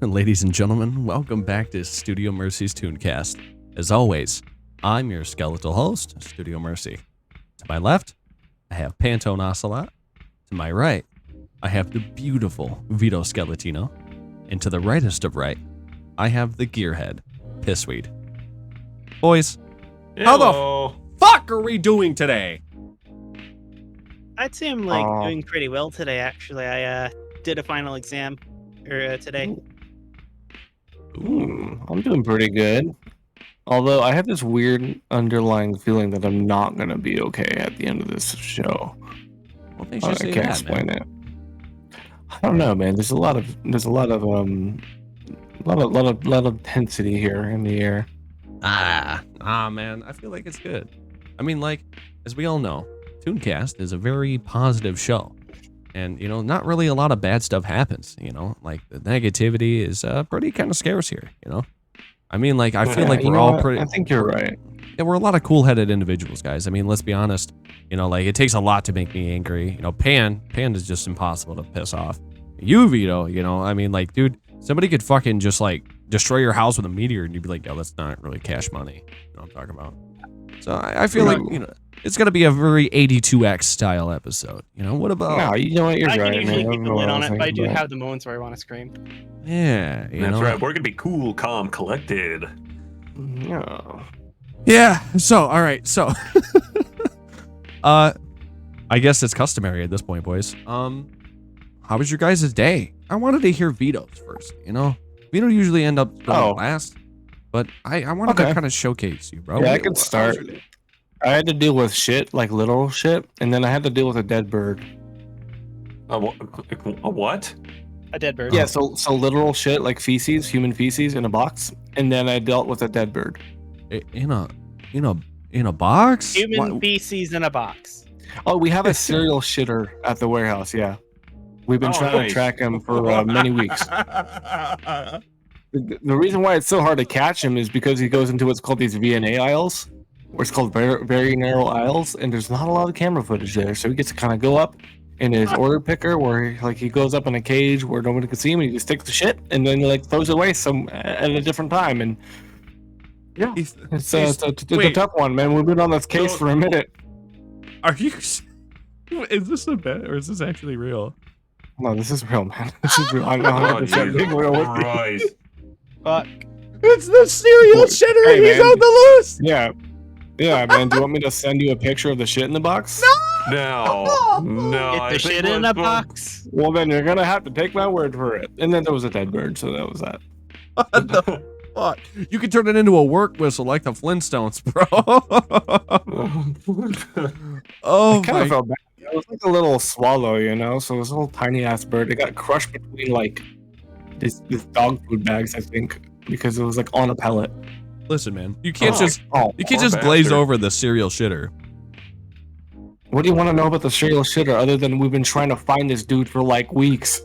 Ladies and gentlemen, welcome back to Studio Mercy's Tunecast. As always, I'm your skeletal host, Studio Mercy. To my left, I have Pantone Ocelot. To my right, I have the beautiful Vito Skeletino. And to the rightest of right, I have the gearhead, Pissweed. Boys, how the fuck are we doing today? I'd say I'm doing pretty well today. Actually, I did a final exam today. I'm doing pretty good. Although I have this weird underlying feeling that I'm not gonna be okay at the end of this show. What makes you say I can't that, explain man? it. I don't know, man. There's a lot of intensity here in the air. Man, I feel like it's good. I mean, like, as we all know, Tunecast is a very positive show. And, you know, not really a lot of bad stuff happens, you know? Like, the negativity is pretty kind of scarce here, you know? I mean, like, I feel like we're all pretty... I think you're right. Yeah, we're a lot of cool-headed individuals, guys. I mean, let's be honest. You know, like, it takes a lot to make me angry. You know, Pan is just impossible to piss off. You, Vito, you know, I mean, like, dude, somebody could fucking just, like, destroy your house with a meteor, and you'd be like, yo, that's not really cash money. You know what I'm talking about? So I feel like, you know... It's going to be a very 82X style episode. You know, what about... No, you know what? You're I right, can usually man. keep the lid on it, but I do have the moments where I want to scream. Yeah, you That's know? right. We're going to be cool, calm, collected. Yeah. So, all right. So, I guess it's customary at this point, boys. How was your guys' day? I wanted to hear Vito's first, you know? Vito usually end up going last, but I wanted to kind of showcase you, bro. Yeah, I can start. I had to deal with shit, like literal shit, and then I had to deal with a dead bird. A what? A dead bird. Yeah, so literal shit, like feces, human feces in a box, and then I dealt with a dead bird. In a box? Human feces in a box. Oh, we have a serial shitter at the warehouse. Yeah, we've been trying to track him for many weeks. The reason why it's so hard to catch him is because he goes into what's called these VNA aisles. Where it's called very narrow aisles, and there's not a lot of camera footage there, so he gets to kind of go up in his order picker, where he goes up in a cage where nobody can see him, and he just takes the shit and then like throws it away at a different time. And yeah, it's a tough one, man. We've been on this case for a minute. Are you? Is this a bet or is this actually real? No, this is real, man. This is real. I'm 100% being real with you. Fuck. It's the serial shitter. Hey, He's man. on the loose. Yeah, man. Do you want me to send you a picture of the shit in the box? No. Get the shit in a box. Well, then you're gonna have to take my word for it. And then there was a dead bird, so that was that. What the fuck? You can turn it into a work whistle like the Flintstones, bro. Oh, I kind of felt bad. It was like a little swallow, you know. So it was a little tiny ass bird. It got crushed between like this dog food bags, I think, because it was like on a pellet. Listen, man, you can't just bastard. glaze over the serial shitter. What do you want to know about the serial shitter other than we've been trying to find this dude for like weeks?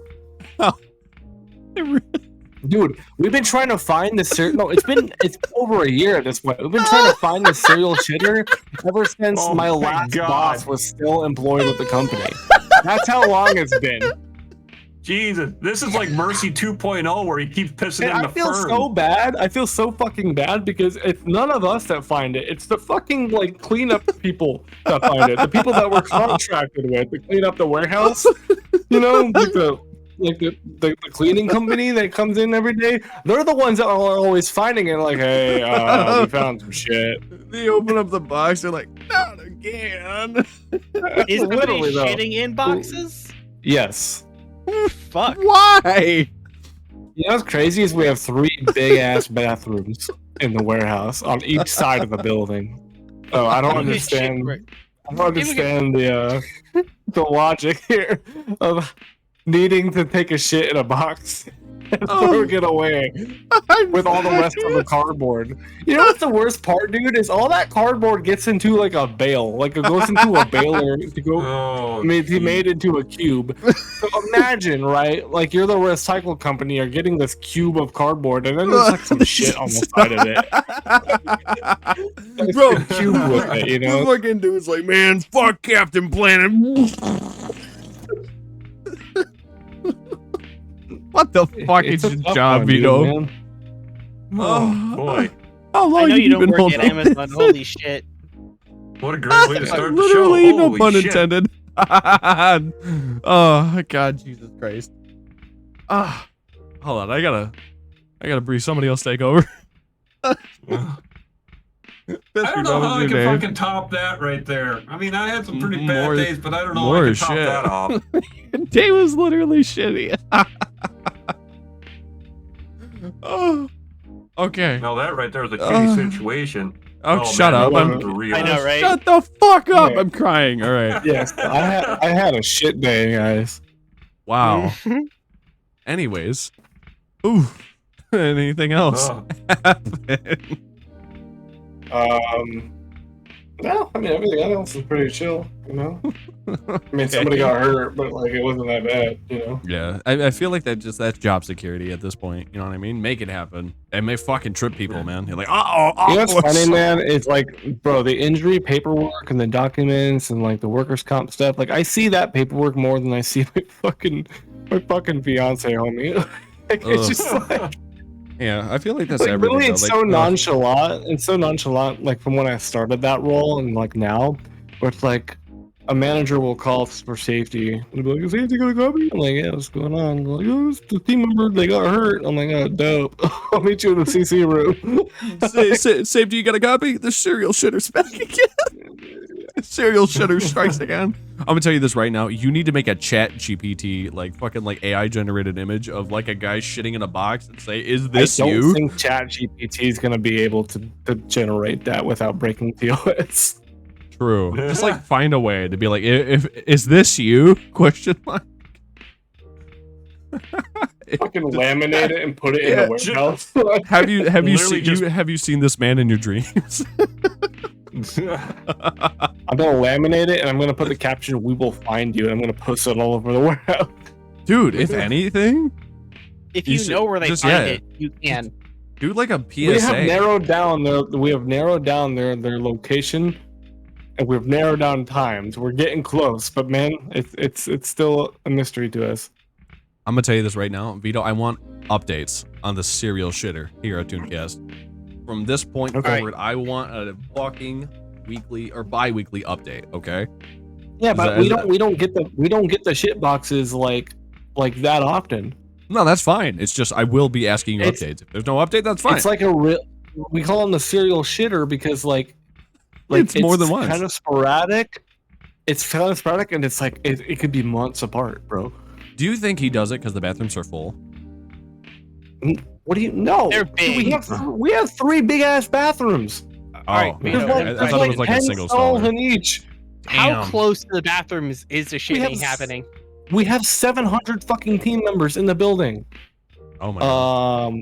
Dude, we've been trying to find this it's over a year at this point. We've been trying to find this serial shitter ever since my last boss was still employed with the company. That's how long it's been. Jesus, this is like Mercy 2.0 where he keeps pissing in the I feel fern. so bad. I feel so fucking bad because it's none of us that find it. It's the fucking like cleanup people that find it. The people that we're contracted with to clean up the warehouse. You know, like the cleaning company that comes in every day. They're the ones that are always finding it. Like, hey, we found some shit. They open up the box. They're like, not again. Is somebody Literally, though. shitting in boxes? Yes. Fuck. Why? You know what's crazy is we have 3 big ass bathrooms in the warehouse on each side of the building. So I don't understand. I don't understand the logic here of needing to take a shit in a box and throw it away with all the rest of the cardboard. You know what's the worst part, dude? Is all that cardboard gets into like a bale, like it goes into a baler to go made into a cube. So imagine, right? Like you're the recycle company, you're getting this cube of cardboard, and then there's like some shit on the side of it. Bro, a cube with it, you know? The fucking dude's like, man, fuck Captain Planet. What the fuck is It's a your tough job, one, dude, Vito? man. Oh boy, How long I know have you don't been work holding at Amazon. this? Holy shit. what a great way to start the show! Literally, no Holy pun shit. intended. Oh God, Jesus Christ. Ah, hold on, I gotta breathe. Somebody else take over. I don't know how I can fucking top that right there. I mean, I had some pretty bad days, but I don't know how I can top that off. Day was literally shitty. Oh, okay. No, that right there is a shitty situation. Oh, shut man, up! that I'm was real. I know, right? Shut the fuck up! Yeah. I'm crying. All right. Yes, I had a shit day, guys. Wow. Mhm. Anyways, ooh. Anything else Oh. happen? No, I mean everything else is pretty chill, you know. I mean, somebody got hurt, but like it wasn't that bad, you know. Yeah, I feel like that's job security at this point. You know what I mean? Make it happen. It may fucking trip people, man. You're like, You know what's funny, man? It's like, bro, the injury paperwork and the documents and like the workers' comp stuff. Like, I see that paperwork more than I see my fucking fiance, homie. Like, it's just like, Yeah, I feel like that's like everything. really, though. it's Like, so nonchalant. It's so nonchalant. Like from when I started that role and like now, where it's like a manager will call for safety. They'll be like, "Is safety gonna come?" I'm like, "Yeah, what's going on?" They're like, "Oh, it's the team member, they got hurt." I'm like, "Oh, dope. I'll meet you in the CC room." Safety, you got a copy? The serial shitter's back again. Serial shitter strikes again. I'm gonna tell you this right now. You need to make a chat GPT, like fucking like AI generated image of like a guy shitting in a box and say, "Is this I don't you?" think ChatGPT is gonna be able to generate that without breaking TOS. True. Just like find a way to be like, if is this you? Question mark. Fucking laminate it and put it in Yeah. the warehouse. Have you Literally seen have you seen this man in your dreams? I'm gonna laminate it and I'm gonna put the caption "We will find you" and I'm gonna post it all over the warehouse. Dude, if anything, If You you should- know where they just- find yeah. it, you can. do like a PSA. We have narrowed down their location, and we've narrowed down times. We're getting close, but man, it's still a mystery to us. I'm gonna tell you this right now, Vito. I want updates on the serial shitter here at Tunecast. From this point Okay. forward, I want a fucking weekly or bi-weekly update. Okay. Yeah, Is but that- we don't get the shit boxes like that often. No, that's fine. It's just I will be asking you It's- updates. If there's no update, that's fine. It's like a real. We call him the serial shitter because like It's more than once. Kind of sporadic. It's kind of sporadic, and it's like it could be months apart, bro. Do you think he does it because the bathrooms are full? What do you know? They're We big. have 3 big ass bathrooms. Alright, Oh, Vito, okay. there's I thought it was like a 10 single stalls stall. in each. How Damn. close to the bathrooms is the We shitting have happening? We have 700 fucking team members in the building. Oh my god.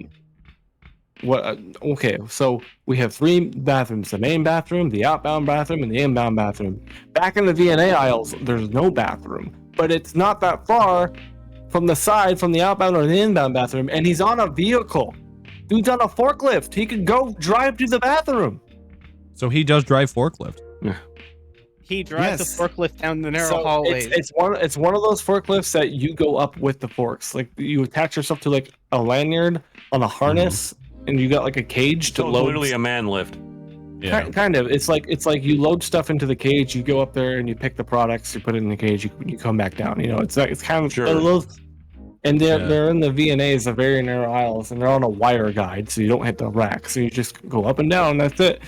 What? Okay, so we have 3 bathrooms: the main bathroom, the outbound bathroom, and the inbound bathroom. Back in the VNA aisles, there's no bathroom, but it's not that far from the side, from the outbound or the inbound bathroom, and he's on a vehicle. Dude's on a forklift. He could go drive to the bathroom. So he does drive forklift. He drives Yes. the forklift down the narrow So hallways. it's one of those forklifts that you go up with the forks. Like you attach yourself to like a lanyard on a harness, and you got like a cage to So it's load. literally a man lift. Yeah. Kind of. It's like you load stuff into the cage. You go up there and you pick the products. You put it in the cage. You come back down. You know, it's like it's kind of Sure. a little. And Yeah. they're in the VNAs, the very narrow aisles, and they're on a wire guide, so you don't hit the rack. So you just go up and down. That's it.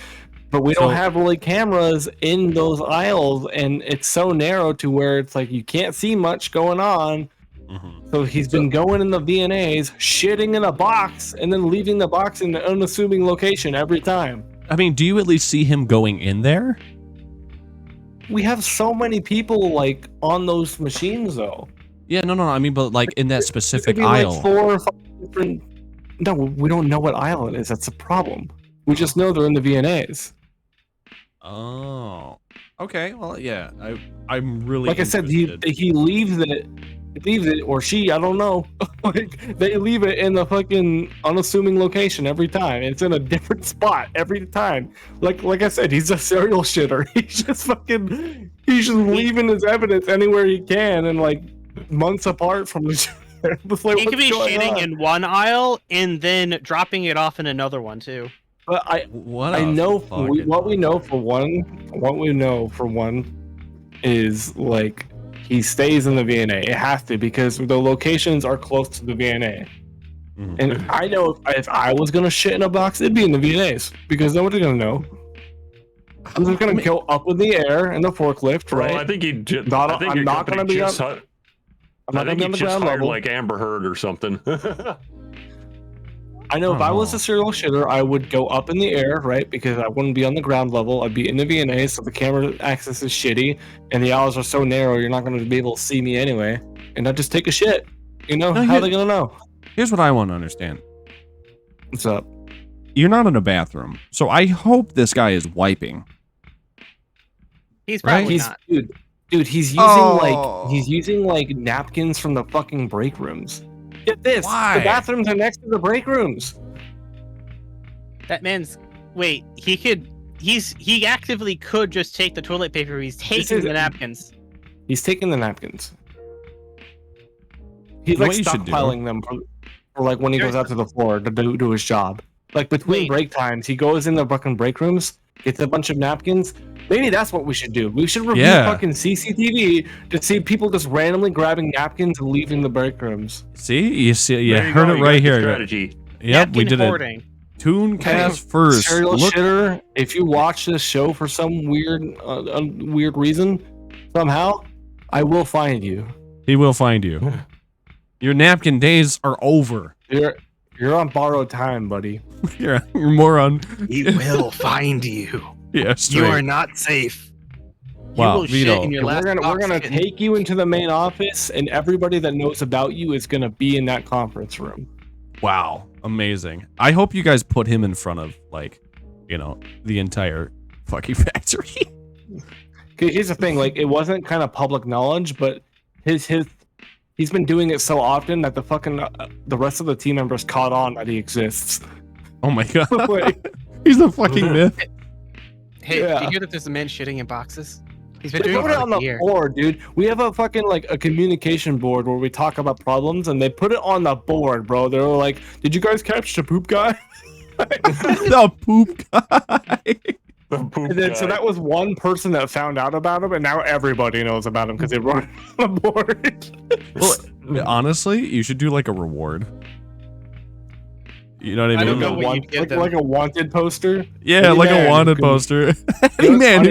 But we don't So- have really cameras in those aisles, and it's so narrow to where it's like you can't see much going on. Mhm. So he's been going in the VNAs, shitting in a box, and then leaving the box in an unassuming location every time. I mean, do you at least see him going in there? We have so many people like on those machines, though. Yeah, no. I mean, but like in that It could specific be aisle. like 4 or 5 different. No, we don't know what aisle it is. That's the problem. We just know they're in the VNAs. Oh. Okay. Well, yeah. I'm really Like I said, interested. he leaves it, or she, I don't know. Like they leave it in the fucking unassuming location every time. It's in a different spot every time. Like I said, he's a serial shitter. He's just leaving his evidence anywhere he can, and like months apart from the He could be shitting in one aisle and then dropping it off in another one too. But I know what we know for one is like he stays in the VNA. It has to because the locations are close to the VNA. Mm-hmm. And I know if I was gonna shit in a box, it'd be in the VNAs because nobody's gonna know. I'm just gonna go up in the air in the forklift, right? Well, I think I'm not gonna be on. I'm not gonna be on the ground level. Like Amber Heard or something. I know if I was a serial shitter, I would go up in the air, right? Because I wouldn't be on the ground level. I'd be in the VNA, so the camera access is shitty, and the aisles are so narrow, you're not going to be able to see me anyway. And I'd just take a shit. You know, how are they going to know? Here's what I want to understand. What's up? You're not in a bathroom, so I hope this guy is wiping. He's probably not. Dude, he's using like napkins from the fucking break rooms. Get this. Why? The bathrooms are next to the break rooms. That man's he actively could just take the toilet paper. He's taking the napkins. He's taking the napkins. He's like stockpiling them for like when he goes out to the floor to do his job. Like between break times, he goes in the fucking break rooms, gets a bunch of napkins. Maybe that's what we should do. We should review fucking CCTV to see people just randomly grabbing napkins and leaving the break rooms. You heard it right here. Strategy. Yep, we did it. Tunecast first. Serial shitter, if you watch this show for some weird reason, somehow, I will find you. He will find you. Your napkin days are over. You're on borrowed time, buddy. You're more on. He will find you. Yeah, you are not safe. Wow, you will shit in your last we're gonna take you into the main office, and everybody that knows about you is gonna be in that conference room. Wow, amazing. I hope you guys put him in front of the entire fucking factory. Here's the thing, like it wasn't kind of public knowledge, but he's been doing it so often that the rest of the team members caught on that he exists. Oh my god, he's a fucking myth. Hey, do you hear that there's a man shitting in boxes? He's been doing it on the board, dude. We have a fucking a communication board where we talk about problems, and they put it on the board, bro. They were like, "Did you guys catch the poop guy?" The poop guy. So that was one person that found out about him, and now everybody knows about him because they wrote it on the board. Well, honestly, you should do like a reward. You know what I mean? I don't know what you get like a wanted poster. Yeah, like a wanted poster. Hey man,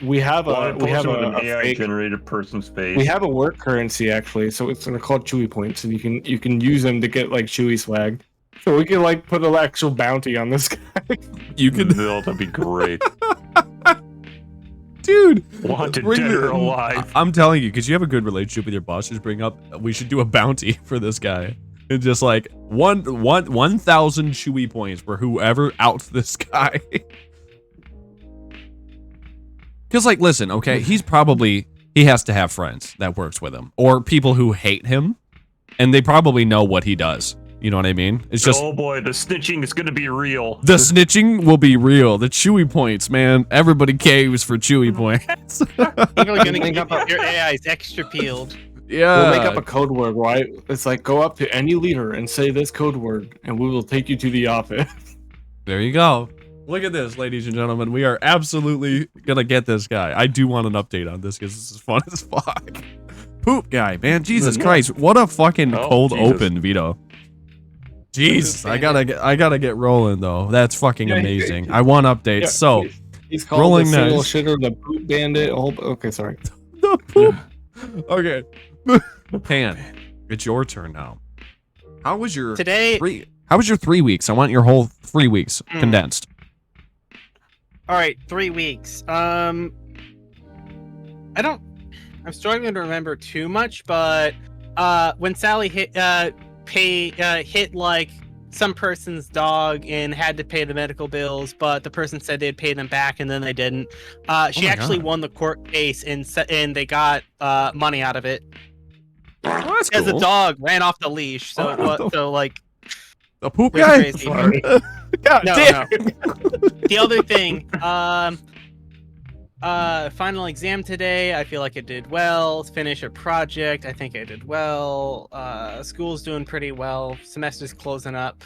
we have a AI generated person's face. We have a work currency actually, so it's called Chewy points, and you can use them to get like Chewy swag. So we can like put an actual bounty on this guy. You could. That'd be great. Dude, wanted dead or alive. I'm telling you, because you have a good relationship with your boss. Just bring up. We should do a bounty for this guy. It's just like 1,000 Chewy points for whoever outs this guy. Because, like, listen, okay, he has to have friends that works with him or people who hate him, and they probably know what he does. You know what I mean? It's just, oh boy, the snitching is going to be real. The snitching will be real. The Chewy points, man. Everybody caves for Chewy points. People are going to get your AI's extra peeled. Yeah. We'll make up a code word, right? It's like, go up to any leader and say this code word, and we will take you to the office. There you go. Look at this, ladies and gentlemen. We are absolutely going to get this guy. I do want an update on this because this is fun as fuck. Poop guy, man. Jesus Christ. What a fucking cold open, Vito. Jeez, I gotta get rolling though. That's fucking amazing. I want updates. Yeah, so he's called rolling the serial shitter, the poop bandit. Okay, sorry. The poop. Okay, Pan, it's your turn now. How was your 3 weeks? I want your whole 3 weeks condensed. All right, 3 weeks. I'm struggling to remember too much, but when Sally hit like some person's dog and had to pay the medical bills, but the person said they'd pay them back and then they didn't. She actually won the court case and they got money out of it. Oh, that's cool. As the dog ran off the leash, so like the poop guy. God damn. The other thing, Final exam today. I feel like I did well. Finish a project. I think I did well. School's doing pretty well. Semester's closing up.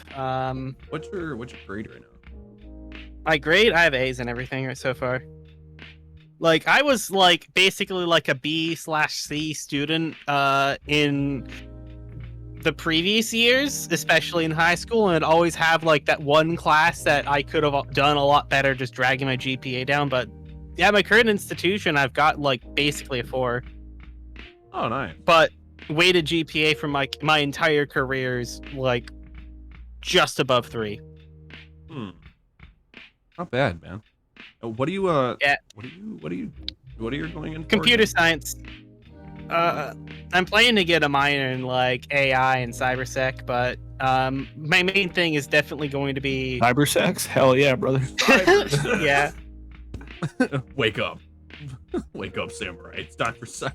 What's your grade right now? My grade, I have A's and everything so far. Like I was like basically like a B/C student in the previous years, especially in high school, and I'd always have like that one class that I could have done a lot better just dragging my GPA down. But yeah, my current institution, I've got like basically a 4. Oh, nice. But weighted GPA from my entire career is like just above 3. Not bad, man. What are you Yeah. What are you going in for? Computer science. I'm planning to get a minor in like AI and cybersec, but my main thing is definitely going to be Cybersex? Hell yeah, brother. yeah. Wake up. Wake up, samurai. It's time for cyber.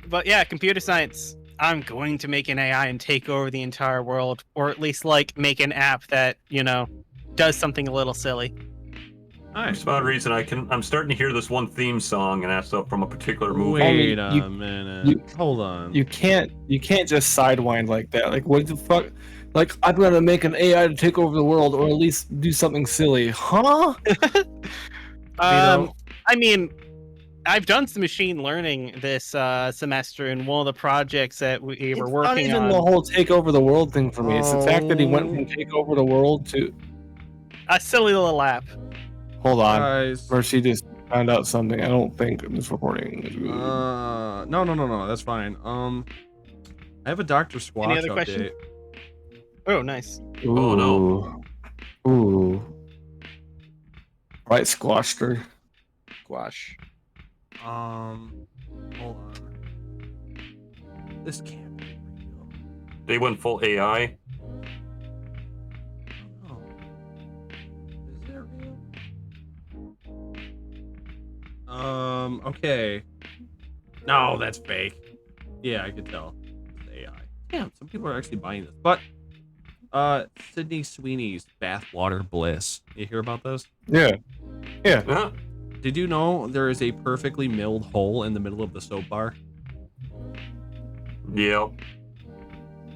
But yeah, computer science. I'm going to make an AI and take over the entire world, or at least like make an app that, you know, does something a little silly. Nice. For some reason, I'm starting to hear this one theme song, and that's from a particular movie. Wait a minute. Hold on. You can't just sidewind like that. Like, what the fuck? Like, I'm gonna make an AI to take over the world, or at least do something silly, huh? I mean, I've done some machine learning this semester, and one of the projects that we were working on. It's not even the whole take over the world thing for me. It's the fact that he went from take over the world to a silly little app. Hold on. Guys. Mercy just found out something. I don't think this recording is good. No, that's fine. I have a Dr. Squatch Any other update. question? Oh, nice. Ooh. Oh, no. Ooh. Right, squashed her. Squash. Hold on. This can't be real. They went full AI. Oh. Is that real? Okay. No, that's fake. Yeah, I could tell. It's AI. Damn, some people are actually buying this. But Sydney Sweeney's Bathwater Bliss. You hear about this? Yeah. Yeah. Huh? Did you know there is a perfectly milled hole in the middle of the soap bar? Yep.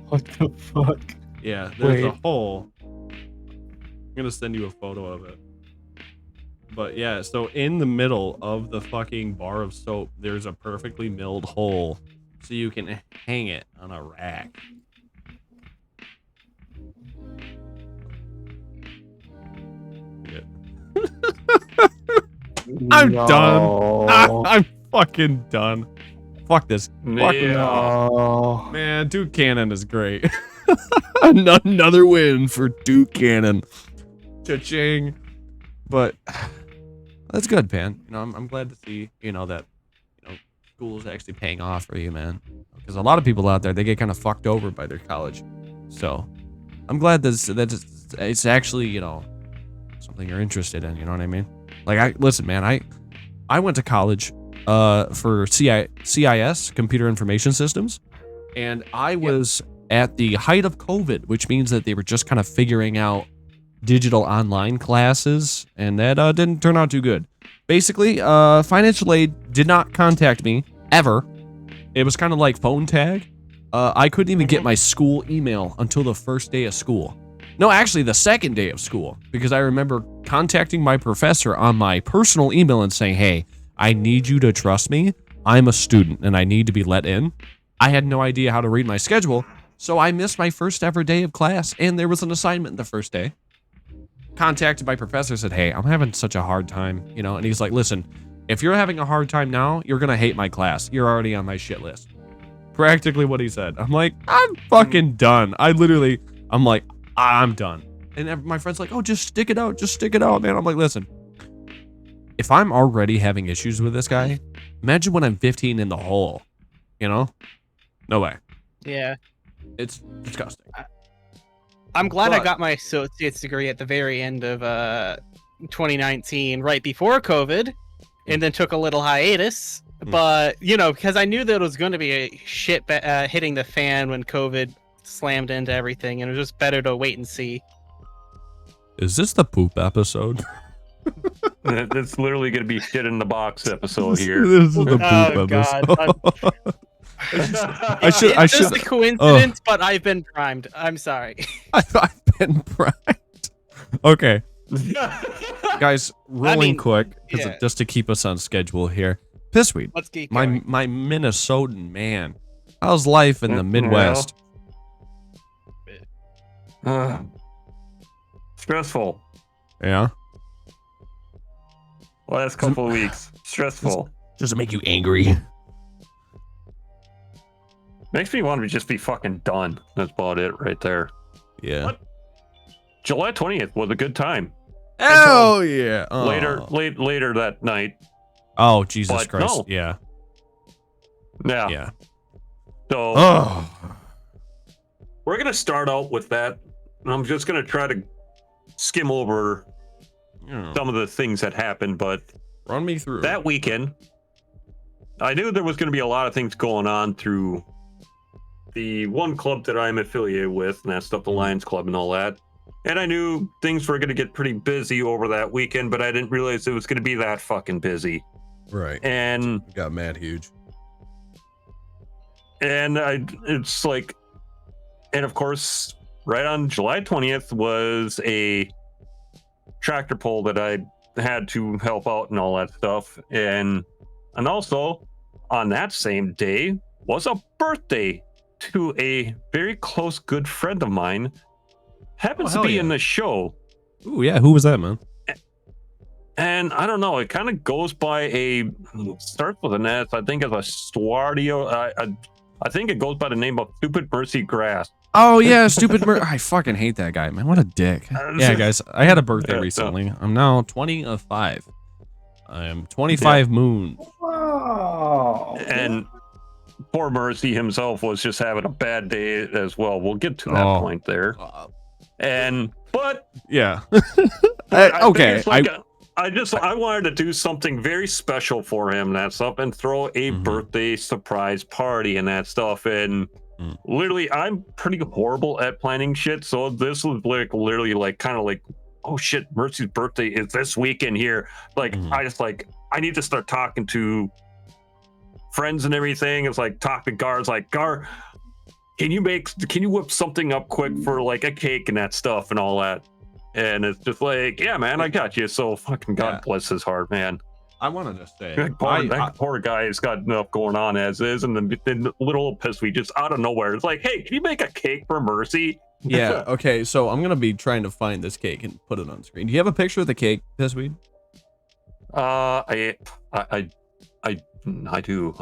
What the fuck? Yeah, there's a Wait. hole. I'm gonna send you a photo of it. But yeah, so in the middle of the fucking bar of soap, there's a perfectly milled hole, so you can hang it on a rack. Yeah. I'm done. I'm fucking done. Fuck this. Fuck No. Man, Duke Cannon is great. Another win for Duke Cannon. Cha-ching. But that's good, man. You know, I'm glad to see, you know, that, you know, school is actually paying off for you, man. Because a lot of people out there, they get kind of fucked over by their college. So I'm glad that it's actually, you know, something you're interested in. You know what I mean? Like, listen, man, I went to college for CIS, Computer Information Systems, and I was at the height of COVID, which means that they were just kind of figuring out digital online classes, and that didn't turn out too good. Basically, financial aid did not contact me ever. It was kind of like phone tag. I couldn't even get my school email until the first day of school. No, actually the second day of school, because I remember contacting my professor on my personal email and saying, hey, I need you to trust me. I'm a student and I need to be let in. I had no idea how to read my schedule, so I missed my first ever day of class, and there was an assignment the first day. Contacted my professor, said, hey, I'm having such a hard time, you know, and he's like, listen, if you're having a hard time now, you're gonna hate my class. You're already on my shit list. Practically what he said. I'm like, I'm fucking done. I'm like, I'm done. And my friend's like, oh, just stick it out. Just stick it out, man. I'm like, listen, if I'm already having issues with this guy, imagine when I'm 15 in the hole, you know? No way. Yeah. It's disgusting. I'm glad I got my associate's degree at the very end of 2019, right before COVID, and then took a little hiatus. But, you know, because I knew that it was going to be a shit hitting the fan when COVID slammed into everything, and it was just better to wait and see. Is this the poop episode? It's literally going to be shit in the box episode here. This is the poop God. episode. It's just a coincidence, but I've been primed. I'm sorry. I've been primed. Okay. Guys, rolling quick, just to keep us on schedule here. Pissweed, Let's keep my going. Minnesotan man. How's life in the Midwest? Stressful. Yeah. Last couple of weeks. Stressful. Does it make you angry? Makes me want to just be fucking done. That's about it right there. Yeah. What? July 20th was a good time. Oh yeah. Oh. Later that night. Oh Jesus Christ. No. Yeah. Yeah. So we're gonna start out with that. I'm just gonna try to skim over some of the things that happened, but run me through that weekend. I knew there was gonna be a lot of things going on through the one club that I'm affiliated with, and that's the Lions Club and all that. And I knew things were gonna get pretty busy over that weekend, but I didn't realize it was gonna be that fucking busy. Right. And it got mad huge. And it's like, and of course, right on July 20th was a tractor pull that I had to help out and all that stuff. And also on that same day was a birthday to a very close good friend of mine. Happens to be in the show. Ooh, yeah. Who was that, man? And I don't know. It kind of goes by starts with an S. I think it's a Swardio. I think it goes by the name of Stupid Mercy Grass. Oh yeah, Stupid I fucking hate that guy, man. What a dick. Yeah, guys. I had a birthday recently. I'm now 20 of 5. I am 25 moon. Wow. And poor Mercy himself was just having a bad day as well. We'll get to that point there. But yeah. Okay. I wanted to do something very special for him and that stuff, and throw a birthday surprise party and that stuff. And literally, I'm pretty horrible at planning shit, so this was like literally like kind of like, oh shit, Mercy's birthday is this weekend here. Like I need to start talking to friends and everything. It's like talk to Gar. It's like, Gar, can you whip something up quick for like a cake and that stuff and all that? And it's just like, yeah, man, I got you. So fucking God bless his heart, man. I wanted to say, that poor guy has got enough going on as is, and then little Pissweed just out of nowhere. It's like, hey, can you make a cake for Mercy? Yeah. Okay. So I'm gonna be trying to find this cake and put it on screen. Do you have a picture of the cake, Pissweed? I do.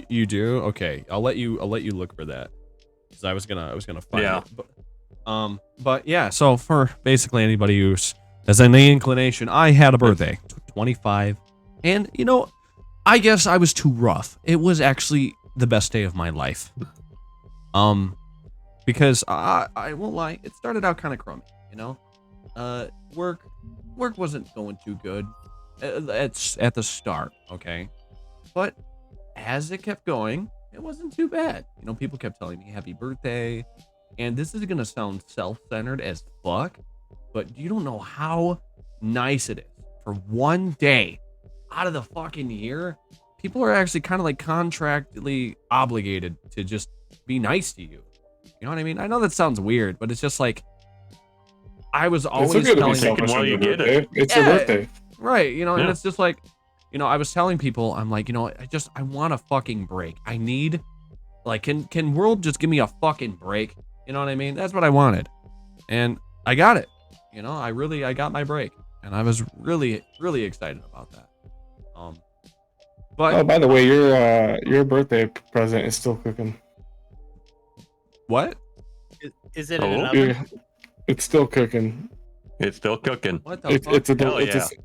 You do? Okay. I'll let you look for that, because I was gonna find it. But yeah, so for basically anybody who has any inclination, I had a birthday, 25, and I guess I was too rough. It was actually the best day of my life. Because I won't lie, it started out kind of crummy, work wasn't going too good at the start, okay? But as it kept going, it wasn't too bad. People kept telling me happy birthday. And this is going to sound self-centered as fuck, but you don't know how nice it is. For one day out of the fucking year, people are actually kind of like contractually obligated to just be nice to you. You know what I mean? I know that sounds weird, but it's just like, I was always telling people, while you get it. It's your birthday. Right. And it's just like, I was telling people, I'm like, I want a fucking break. I need, like, can world just give me a fucking break? You know what I mean? That's what I wanted. And I got it. I got my break. And I was really, really excited about that. But by the way, your birthday present is still cooking. What? Is it in an oven? It's still cooking. It's still cooking. What the fuck?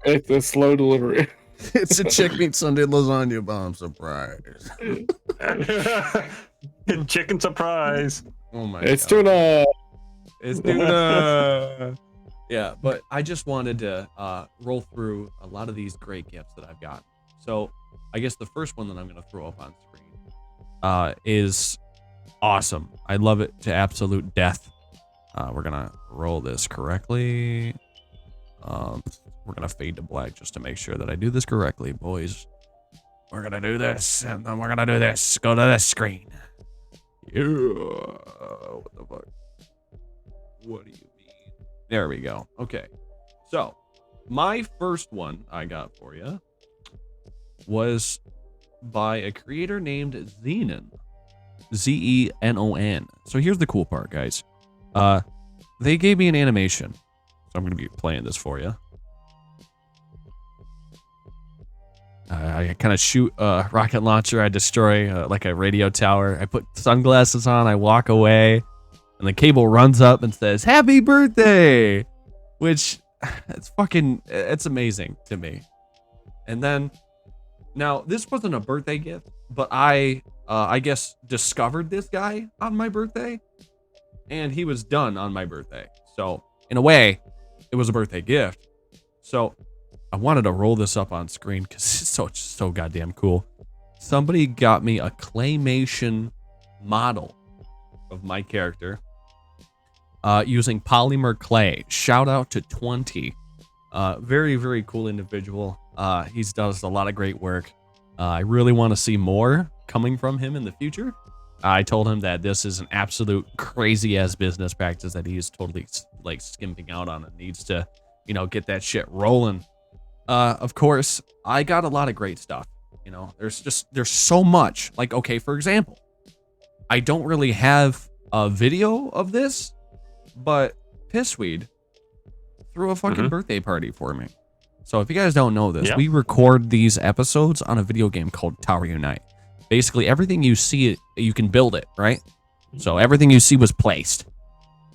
It's a slow delivery. It's a chick meat Sunday lasagna bomb surprise. Chicken surprise. Oh my It's God. tuna. It's tuna. Yeah, but I just wanted to roll through a lot of these great gifts that I've got. So I guess the first one that I'm going to throw up on screen is awesome. I love it to absolute death. We're going to roll this correctly. We're we're gonna fade to black just to make sure that I do this correctly, boys. We're gonna do this, and then we're gonna do this. Go to this screen. Yeah. What the fuck? What do you mean? There we go. Okay. So, my first one I got for you was by a creator named Zenon. Zenon. So here's the cool part, guys. They gave me an animation. So I'm going to be playing this for you. I kind of shoot a rocket launcher. I destroy like a radio tower. I put sunglasses on. I walk away. And the cable runs up and says, "Happy birthday!" Which, it's amazing to me. And then, now, this wasn't a birthday gift, but I guess, discovered this guy on my birthday. And he was done on my birthday. So, in a way, it was a birthday gift. So, I wanted to roll this up on screen because it's so goddamn cool. Somebody got me a claymation model of my character using polymer clay. Shout out to 20. Very, very cool individual. He does a lot of great work. I really want to see more coming from him in the future. I told him that this is an absolute crazy ass business practice that he is totally like skimping out on and needs to, get that shit rolling. Of course, I got a lot of great stuff. There's so much. Like, okay, for example, I don't really have a video of this, but Pissweed threw a fucking birthday party for me. So if you guys don't know this, we record these episodes on a video game called Tower Unite. Basically, everything you see, you can build it, right? So everything you see was placed.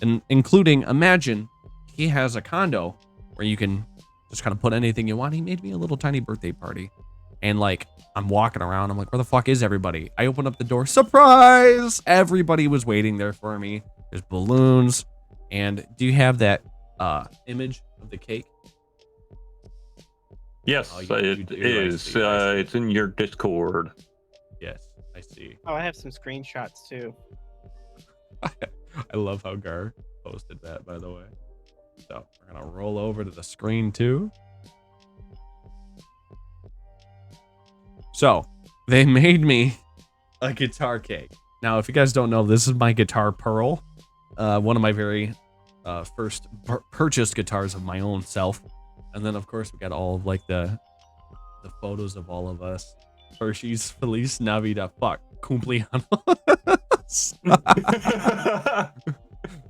And including, imagine he has a condo where you can just kind of put anything you want. He made me a little tiny birthday party. And like, I'm walking around. I'm like, where the fuck is everybody? I open up the door. Surprise! Everybody was waiting there for me. There's balloons. And do you have that image of the cake? Yes, it is. It's in your Discord. Yes, I see. Oh, I have some screenshots too. I love how Gar posted that, by the way. So we're gonna roll over to the screen too. So they made me a guitar cake. Now, if you guys don't know, this is my guitar Pearl. One of my very first purchased guitars of my own self. And then, of course, we got all of like the photos of all of us. Hershey's Feliz Navidad. Fuck. Cumpleaños.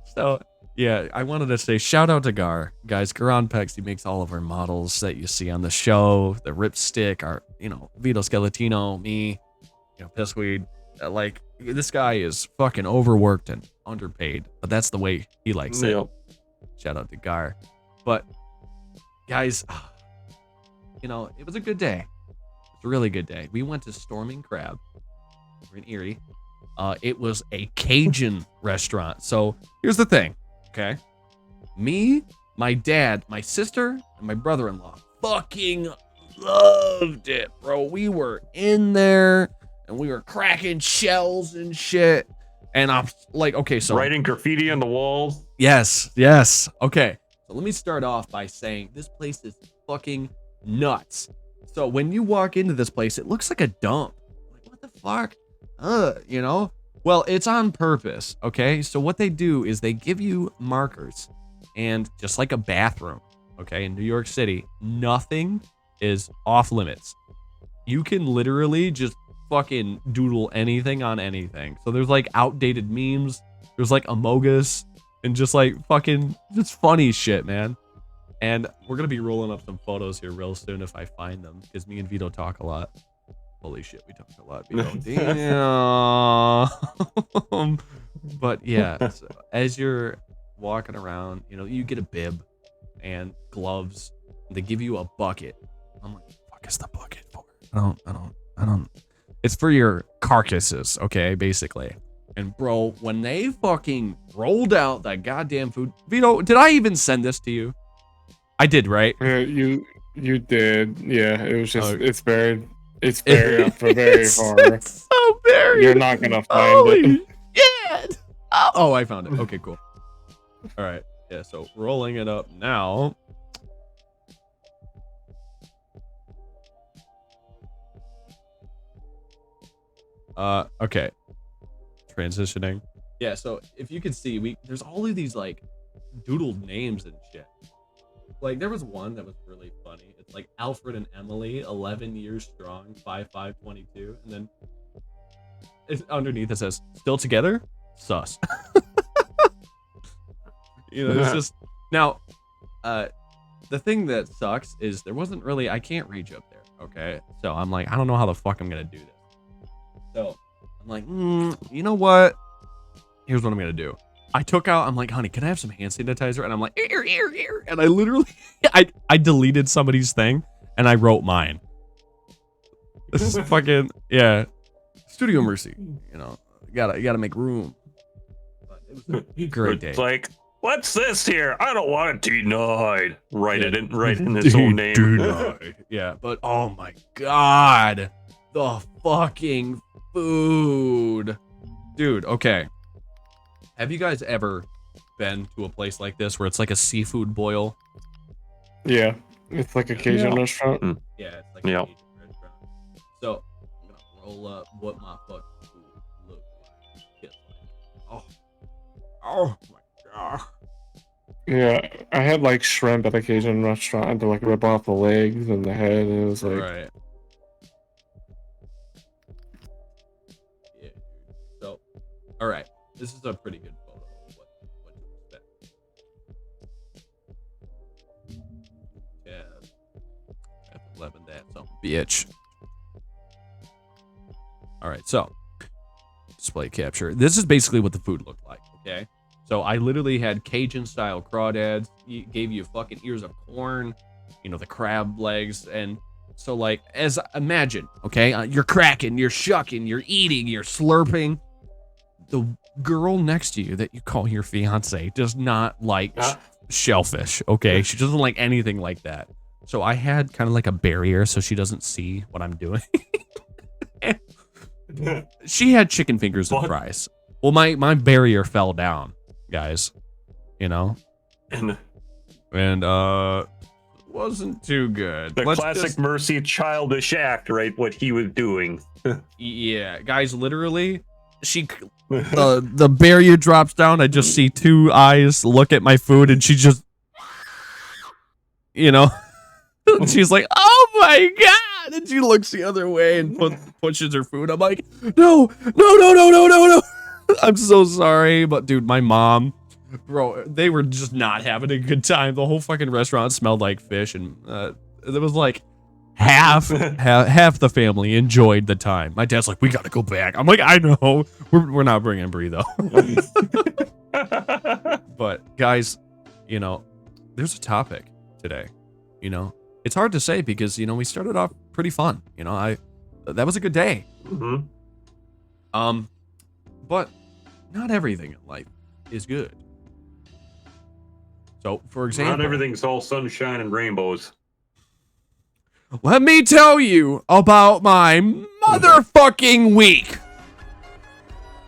So, yeah, I wanted to say shout out to Gar. Guys, Garon Pex, he makes all of our models that you see on the show. The Ripstick, our, Vito Skeletino, me, Pissweed. Like, this guy is fucking overworked and underpaid, but that's the way he likes it. Shout out to Gar. But, guys, it was a good day. It's a really good day. We went to Storming Crab. We're in Erie. It was a Cajun restaurant. So here's the thing, okay? Me, my dad, my sister, and my brother-in-law fucking loved it, bro. We were in there and we were cracking shells and shit. And I'm like, okay, so writing graffiti on the walls. Yes. Okay. So let me start off by saying this place is fucking nuts. So when you walk into this place, it looks like a dump. Like, what the fuck? Well, it's on purpose, okay? So what they do is they give you markers, and just like a bathroom, okay, in New York City, nothing is off limits. You can literally just fucking doodle anything on anything. So there's like outdated memes, there's like Amogus, and just like fucking just funny shit, man. And we're gonna be rolling up some photos here real soon if I find them, because me and Vito talk a lot. Holy shit, we talk a lot, Vito. Damn. But yeah, so as you're walking around, you get a bib and gloves. And they give you a bucket. I'm like, what the fuck is the bucket for? I don't. It's for your carcasses, okay, basically. And bro, when they fucking rolled out that goddamn food, Vito, did I even send this to you? I did, right? Yeah, you did. Yeah, it was just it's buried up for very far. It's so buried. You're not gonna find it. Shit. Oh, I found it. Okay, cool. All right. Yeah. So rolling it up now. Okay. Transitioning. Yeah, so if you could see, there's all of these like doodled names and shit. Like there was one that was really funny. It's like Alfred and Emily, 11 years strong, 5'5", 22, and then underneath it says, "Still together? Sus." It's just now. The thing that sucks is there wasn't really. I can't reach up there. Okay, so I'm like, I don't know how the fuck I'm gonna do this. So I'm like, you know what? Here's what I'm gonna do. I took out, I'm like, honey, can I have some hand sanitizer? And I'm like, here. And I literally, I deleted somebody's thing and I wrote mine. This is fucking, yeah. Studio Mercy, you gotta make room. But it was a great day. It's like, what's this here? I don't want it denied. Write in his own name. Denied. Yeah, but oh my God. The fucking food. Dude, okay. Have you guys ever been to a place like this where it's like a seafood boil? Yeah, it's like a Cajun restaurant. Yeah, it's like a Cajun restaurant. So I'm gonna roll up what my fucking food looks like. Oh my God. Yeah, I had like shrimp at a Cajun restaurant. I had to like rip off the legs and the head. And it was like, right. Yeah. So, all right. This is a pretty good photo of what to expect. Yeah. F11 that some bitch. All right, so display capture. This is basically what the food looked like, okay? So I literally had Cajun style crawdads, gave you fucking ears of corn, the crab legs, and so like as imagine, okay? You're cracking, you're shucking, you're eating, you're slurping. The girl next to you that you call your fiance does not like shellfish, okay? She doesn't like anything like that. So I had kind of like a barrier so she doesn't see what I'm doing. She had chicken fingers and fries. Well, my barrier fell down, guys. And wasn't too good. The classic Mercy childish act, right? What he was doing. Yeah, guys, literally the barrier drops down. I just see two eyes look at my food, and she just, she's like, "Oh my God!" And she looks the other way and pushes her food. I'm like, no. I'm so sorry, but dude, my mom, bro, they were just not having a good time. The whole fucking restaurant smelled like fish, and it was like half the family enjoyed the time. My dad's like, "We gotta go back." I'm like, "I know, we're not bringing Brie though." But guys, there's a topic today. It's hard to say because we started off pretty fun. That was a good day. Mm-hmm. But not everything in life is good. So, for example, not everything's all sunshine and rainbows. Let me tell you about my motherfucking week.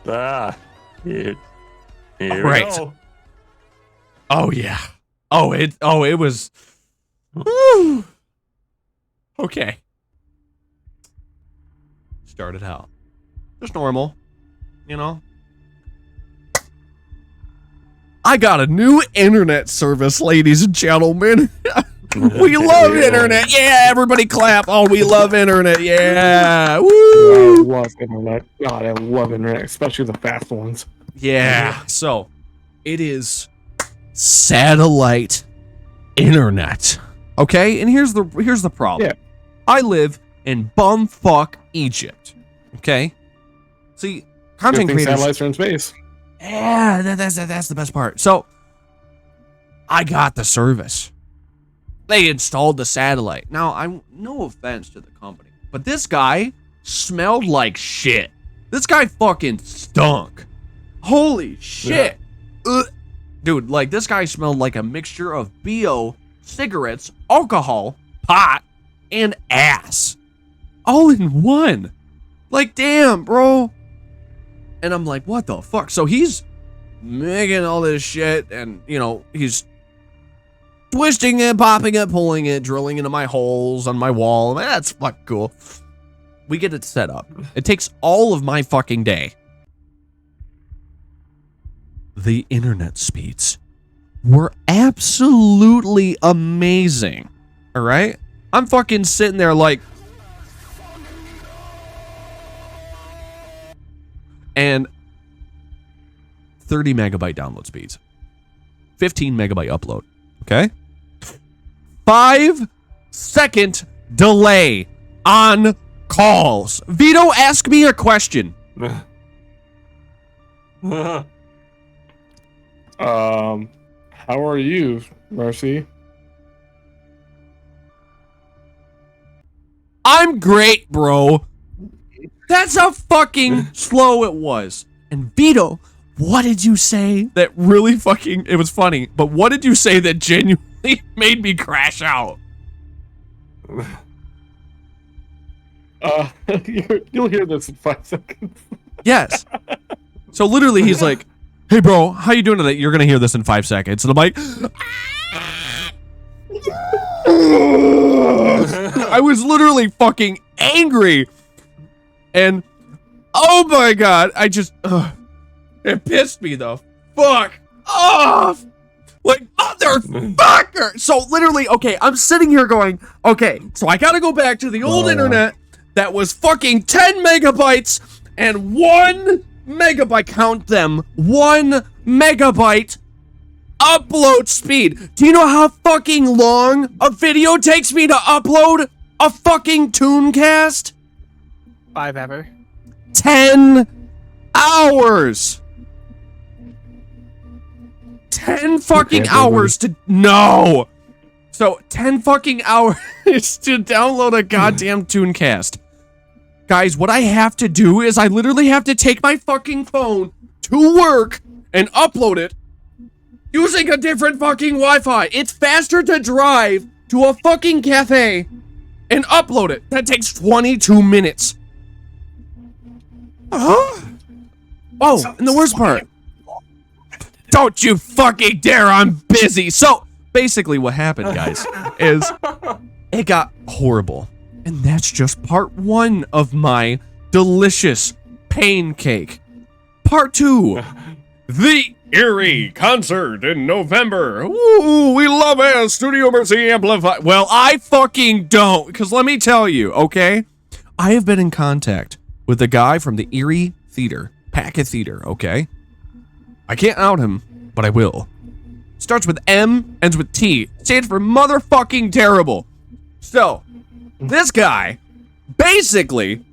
Here right. We go. Oh yeah. It was. Woo. Okay. Started out just normal, I got a new internet service, ladies and gentlemen. We love internet. Yeah, everybody clap. Oh, we love internet. Yeah. Woo. I love internet. God, I love internet, especially the fast ones. Yeah. So, it is satellite internet. Okay? And here's the problem. Yeah. I live in bumfuck Egypt. Okay? See, content creators, satellites are in space. Yeah, that's the best part. So, I got the service. They installed the satellite. Now, no offense to the company, but this guy smelled like shit. This guy fucking stunk. Holy shit. Yeah. Dude, like, this guy smelled like a mixture of BO, cigarettes, alcohol, pot, and ass. All in one. Like, damn, bro. And I'm like, what the fuck? So he's making all this shit, and, he's twisting it, popping it, pulling it, drilling into my holes on my wall. Man, that's fucking cool. We get it set up. It takes all of my fucking day. The internet speeds were absolutely amazing. All right? I'm fucking sitting there like... And 30 megabyte download speeds. 15 megabyte upload. Okay? 5-second delay on calls. Vito, ask me a question. How are you, Mercy? I'm great, bro. That's how fucking slow it was. And Vito, what did you say that really fucking... It was funny, but what did you say that genuinely made me crash out? You'll hear this in 5 seconds. Yes. So literally he's like, hey bro, how you doing today? You're gonna hear this in 5 seconds. And I'm like... I was literally fucking angry. And oh my god, I just it pissed me the fuck off. Like, motherfucker. So literally, okay, I'm sitting here going, okay, so I gotta go back to the old internet that was fucking 10 megabytes and 1 megabyte, count them, 1 megabyte upload speed. Do you know how fucking long a video takes me to upload a fucking Tunecast? 5 ever. 10 hours. 10 fucking hours to... No. So, 10 fucking hours to download a goddamn Tunecast. Guys, what I have to do is I literally have to take my fucking phone to work and upload it using a different fucking Wi-Fi. It's faster to drive to a fucking cafe and upload it. That takes 22 minutes. Huh? Oh, and the worst part. Don't you fucking dare, I'm busy. So, basically what happened, guys, is it got horrible. And that's just part 1 of my delicious pain cake. Part 2, the Erie concert in November. Ooh, we love it. Studio Mercy Amplify. Well, I fucking don't, because let me tell you, okay? I have been in contact with a guy from the Erie Theater, Packet Theater, okay? I can't out him, but I will. Starts with M, ends with T. Stands for motherfucking terrible. So, this guy basically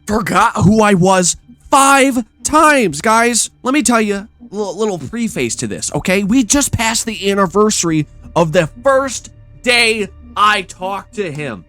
forgot who I was 5 times, guys. Let me tell you a little preface to this, okay? We just passed the anniversary of the first day I talked to him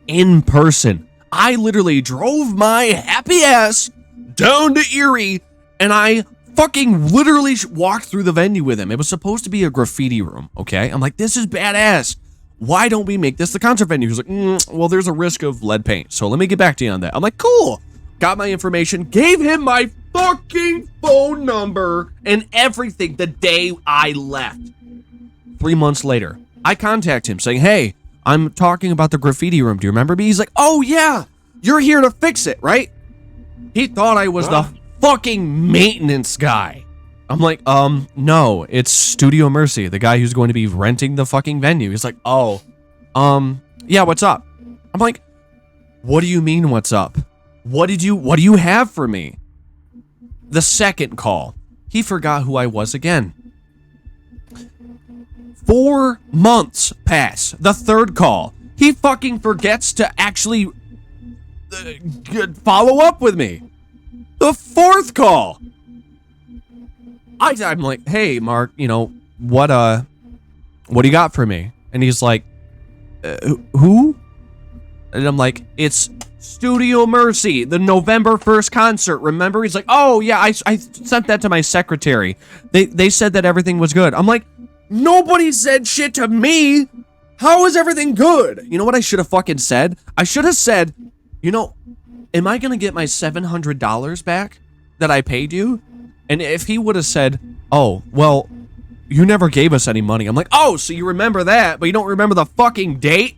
in person. I literally drove my happy ass down to Erie, and I fucking literally walked through the venue with him. It was supposed to be a graffiti room, okay? I'm like, this is badass. Why don't we make this the concert venue? He's like, well, there's a risk of lead paint, so let me get back to you on that. I'm like, cool. Got my information, gave him my fucking phone number and everything the day I left. 3 months later, I contact him saying, hey, I'm talking about the graffiti room. Do you remember me? He's like, oh yeah, you're here to fix it, right? He thought I was the fucking maintenance guy. I'm like, no, it's Studio Mercy, the guy who's going to be renting the fucking venue. He's like, oh, yeah, what's up? I'm like, what do you mean, what's up? What do you have for me? The second call, he forgot who I was again. 4 months pass. The third call, he fucking forgets to actually follow up with me. The fourth call, I'm like, hey, Mark, you know, what do you got for me? And he's like, who? And I'm like, it's Studio Mercy, the November 1st concert, remember? He's like, oh yeah, I sent that to my secretary. They said that everything was good. I'm like, nobody said shit to me. How is everything good? You know what I should have fucking said? I should have said, you know, am I gonna get my $700 back that I paid you? And if he would have said, oh, well, you never gave us any money. I'm like, oh, so you remember that, but you don't remember the fucking date?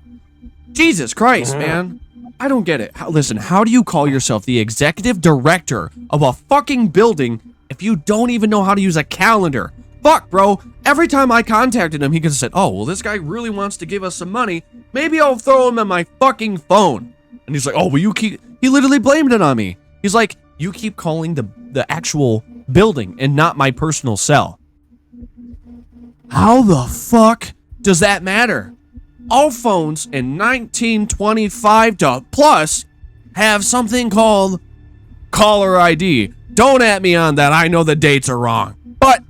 Jesus Christ, man. I don't get it. Listen, how do you call yourself the executive director of a fucking building if you don't even know how to use a calendar? Fuck, bro. Every time I contacted him, he could have said, oh, well, this guy really wants to give us some money. Maybe I'll throw him in my fucking phone. And he's like, oh, well, he literally blamed it on me. He's like, you keep calling the actual building and not my personal cell. How the fuck does that matter? All phones in 1925 to plus have something called caller ID. Don't at me on that. I know the dates are wrong. But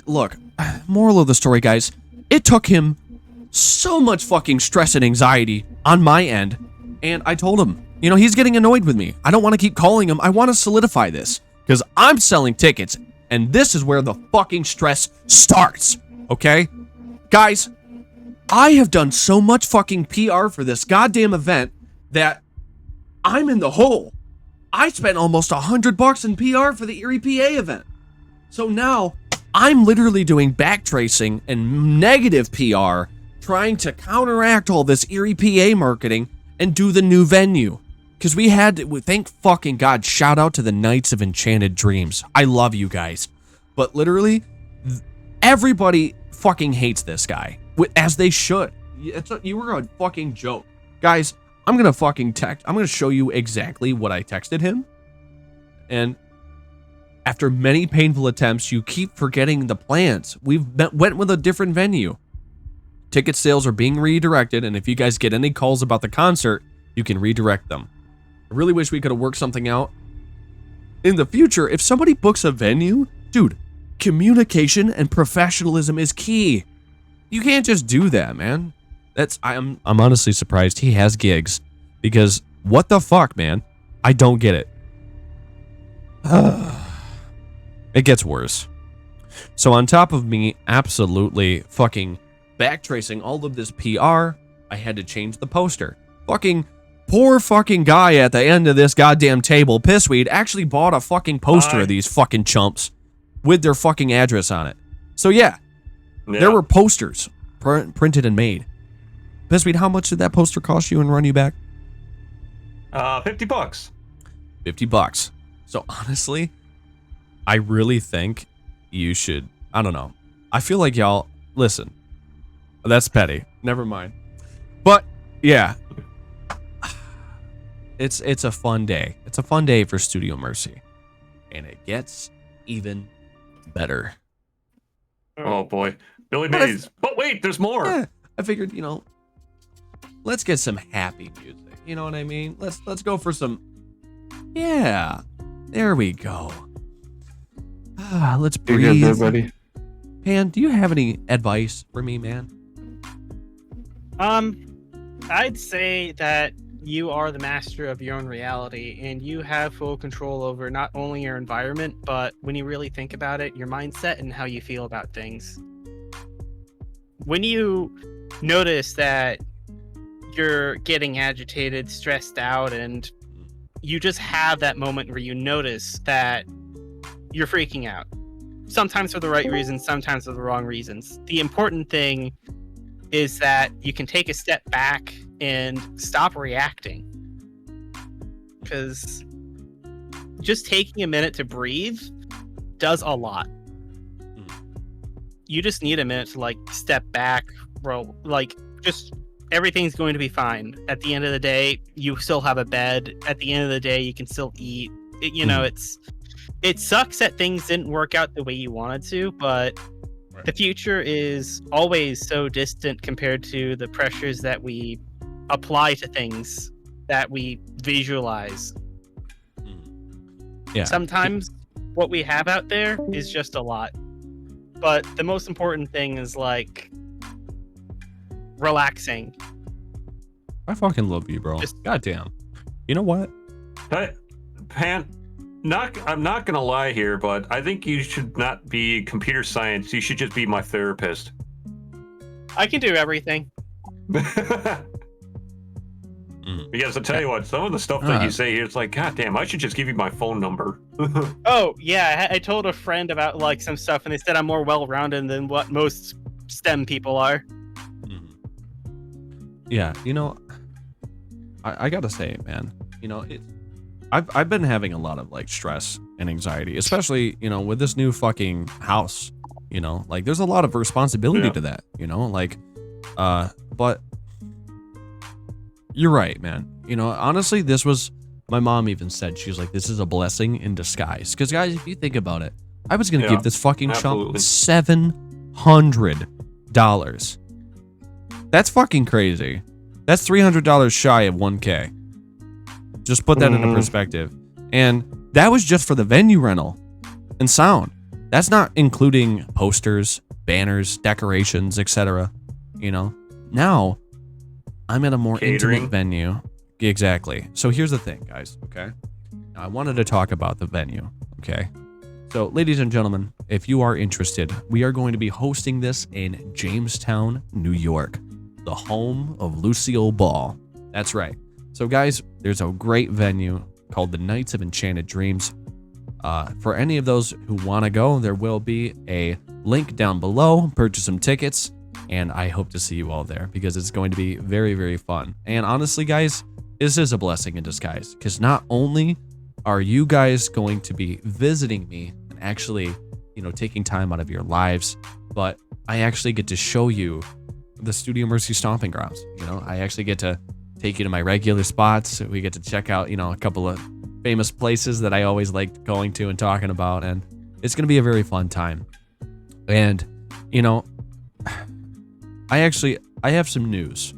look, moral of the story, guys, it took him so much fucking stress and anxiety on my end, and I told him, he's getting annoyed with me. I don't want to keep calling him. I want to solidify this because I'm selling tickets, and this is where the fucking stress starts, okay? Guys, I have done so much fucking PR for this goddamn event that I'm in the hole. I spent almost $100 in PR for the Erie PA event. So now I'm literally doing backtracing and negative PR, trying to counteract all this Erie PA marketing and do the new venue. Because thank fucking God, shout out to the Knights of Enchanted Dreams. I love you guys. But literally, everybody fucking hates this guy, as they should. You were a fucking joke. Guys, I'm going to show you exactly what I texted him. And after many painful attempts, you keep forgetting the plans. Went with a different venue. Ticket sales are being redirected, and if you guys get any calls about the concert, you can redirect them. I really wish we could have worked something out. In the future, if somebody books a venue, dude, communication and professionalism is key. You can't just do that, man. I'm honestly surprised he has gigs, because what the fuck, man? I don't get it. It gets worse. So on top of me absolutely fucking backtracing all of this PR, I had to change the poster. Poor fucking guy at the end of this goddamn table, Pissweed, actually bought a fucking poster of these fucking chumps with their fucking address on it. So yeah. There were posters printed and made. Pissweed, how much did that poster cost you and run you back? $50. $50. So honestly, I really think you should, I don't know. I feel like y'all, listen, that's petty. Never mind. But yeah, it's a fun day. It's a fun day for Studio Mercy. And it gets even better. Oh boy. Billy Mays. But wait, there's more. Yeah, I figured, let's get some happy music. You know what I mean? Let's go for some. Yeah. There we go. Let's breathe. You're good there, buddy. Pan, do you have any advice for me, man? I'd say that you are the master of your own reality, and you have full control over not only your environment, but when you really think about it, your mindset and how you feel about things. When you notice that you're getting agitated, stressed out, and you just have that moment where you notice that you're freaking out. Sometimes for the right reasons, sometimes for the wrong reasons. The important thing is that you can take a step back and stop reacting. Because just taking a minute to breathe does a lot. You just need a minute to step back, bro. Just everything's going to be fine. At the end of the day, you still have a bed. At the end of the day, you can still eat. It sucks that things didn't work out the way you wanted to, but the future is always so distant compared to the pressures that we apply to things that we visualize. Yeah. Sometimes what we have out there is just a lot. But the most important thing is relaxing. I fucking love you, bro. Goddamn. You know what? Pan, I'm not gonna lie here, but I think you should not be computer science. You should just be my therapist. I can do everything. Because I tell you what, some of the stuff that you say here, it's like, God damn, I should just give you my phone number. Oh yeah, I told a friend about some stuff, and they said I'm more well-rounded than what most STEM people are. yeah, I gotta say, man, I've been having a lot of like stress and anxiety, especially, with this new fucking house, like there's a lot of responsibility to that, like, but you're right, man. Honestly, my mom even said, she was like, this is a blessing in disguise. Because guys, if you think about it, I was going to give this fucking chump $700. That's fucking crazy. That's $300 shy of 1K. Just put that into perspective. And that was just for the venue rental and sound. That's not including posters, banners, decorations, etc. Now I'm at a more intimate venue. Exactly. So here's the thing, guys, okay? Now, I wanted to talk about the venue, okay? So, ladies and gentlemen, if you are interested, we are going to be hosting this in Jamestown, New York, the home of Lucille Ball. That's right. So, guys, there's a great venue called the Knights of Enchanted Dreams. For any of those who want to go, there will be a link down below. Purchase some tickets, and I hope to see you all there because it's going to be very, very fun. And honestly, guys, this is a blessing in disguise because not only are you guys going to be visiting me and actually, taking time out of your lives, but I actually get to show you the Studio Mercy stomping grounds. I actually get to take you to my regular spots. We get to check out, a couple of famous places that I always liked going to and talking about, and it's going to be a very fun time. And, I have some news,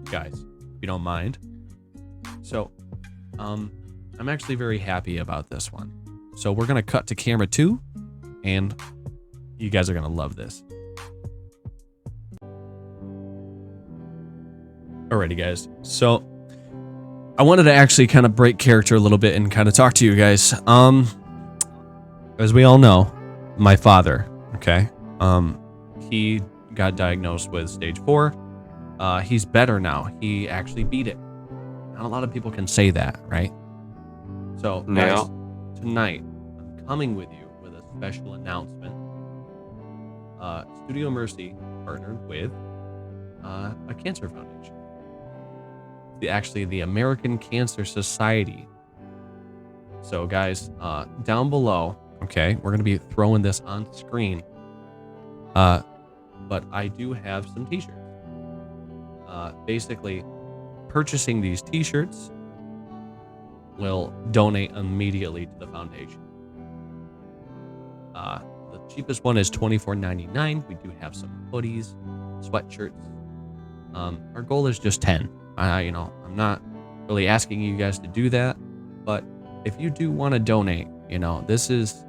guys, if you don't mind. So, I'm actually very happy about this one. So we're going to cut to camera 2, and you guys are going to love this. Alrighty, guys. So I wanted to actually kind of break character a little bit and kind of talk to you guys. As we all know, my father, okay, he got diagnosed with stage 4. He's better now. He actually beat it. Not a lot of people can say that, right? So, guys, tonight, I'm coming with you with a special announcement. Studio Mercy partnered with a cancer foundation. Actually, the American Cancer Society. So, guys, down below, okay, we're going to be throwing this on screen. But I do have some t-shirts. Basically, purchasing these t-shirts will donate immediately to the foundation. The cheapest one is $24.99. We do have some hoodies, sweatshirts. Our goal is just 10. I'm not really asking you guys to do that, but if you do want to donate, this is,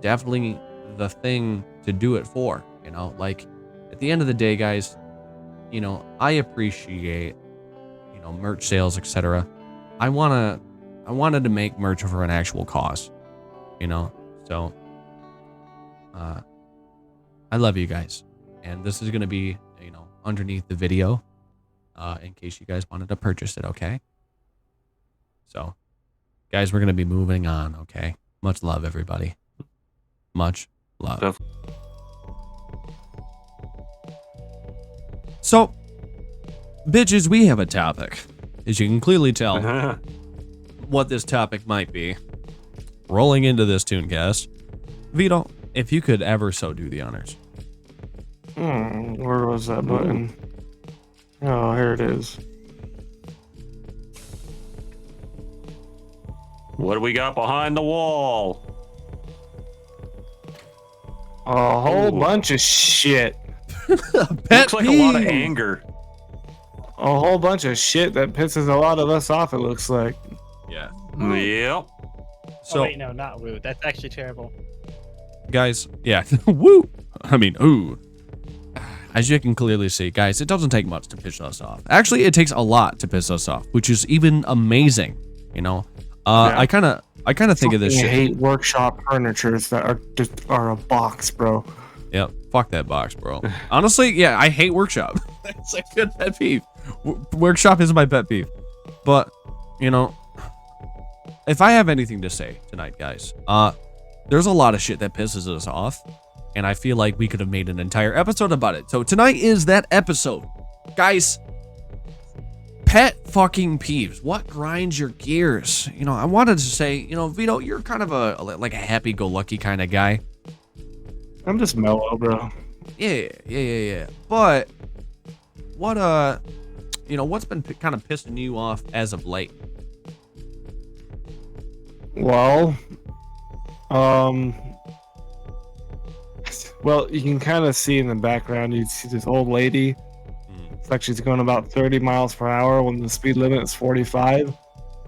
definitely the thing to do it for. Like at the end of the day, guys, I appreciate, merch sales, etc. I wanted to make merch for an actual cause, so I love you guys, and this is going to be, underneath the video, in case you guys wanted to purchase it. Okay. So guys, we're going to be moving on. Okay. Much love, everybody. Much love. So, bitches, we have a topic. As you can clearly tell what this topic might be. Rolling into this Tunecast. Vito, if you could ever so do the honors. Where was that button? Oh, here it is. What do we got behind the wall? A whole bunch of shit. Looks like a lot of anger. A whole bunch of shit that pisses a lot of us off, it looks like. Yeah. Yep. So, wait, no, not woo. That's actually terrible. Guys, yeah. Woo. I mean, ooh. As you can clearly see, guys, it doesn't take much to piss us off. Actually, it takes a lot to piss us off, which is even amazing, Yeah. I kind of think of this shit. I hate workshop furnitures that are a box, bro. Yep, fuck that box, bro. Honestly, yeah, I hate workshop. It's a good pet peeve. Workshop is my pet peeve. But, if I have anything to say tonight, guys, there's a lot of shit that pisses us off, and I feel like we could have made an entire episode about it. So tonight is that episode. Guys, pet fucking peeves. What grinds your gears? You know, I wanted to say, you know, Vito, you're kind of a happy-go-lucky kind of guy. I'm just mellow, bro. Yeah. But what you know, what's been kind of pissing you off as of late? Well, you can kind of see in the background, you see this old lady. It's like she's going about 30 miles per hour when the speed limit is 45.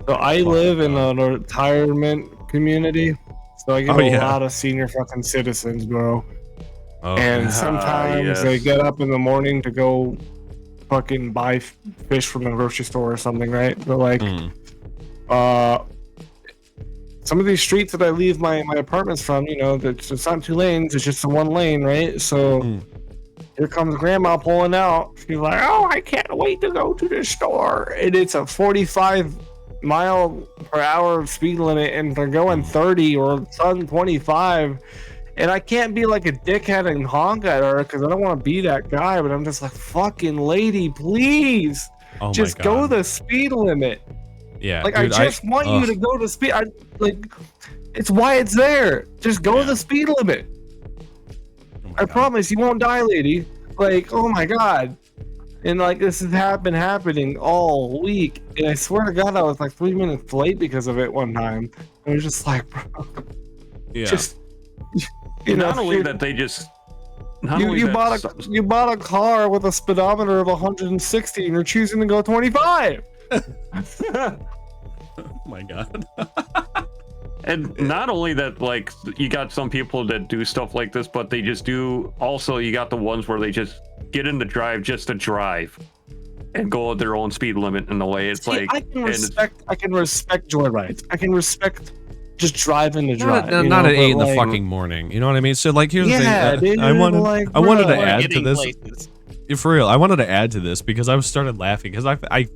So I live in a retirement community, so I get a lot of senior fucking citizens, bro. And sometimes they get up in the morning to go fucking buy fish from the grocery store or something, right? But like, some of these streets that I leave my apartments from, you know, it's not 2 lanes, it's just the 1 lane, right? So here comes grandma pulling out. She's like, oh, I can't wait to go to the store. And it's a 45 mile per hour speed limit, and they're going 30 or some 25. And I can't be like a dickhead and honk at her because I don't want to be that guy, but I'm just like, fucking lady, please. Just go the speed limit. Yeah. Like, dude, I just want you to go to speed. It's why it's there. Just go the speed limit. I promise you won't die, lady. Like, oh my God. And like, this has been happening all week. And I swear to God, I was like 3 minutes late because of it one time. I was just like, bro. Yeah. Just, you know. Not only that they just. You bought a car with a speedometer of 160 and you're choosing to go 25. Oh my God. And not only that, like, you got some people that do stuff like this, but they just do. Also, you got the ones where they just get in the drive just to drive and go at their own speed limit in the way. It's like I can respect joyrides. I can respect just driving to drive. Not at 8 in the fucking morning. You know what I mean? So like, here's the thing. Dude, I wanted to add to this. Places. For real, I wanted to add to this because I started laughing because I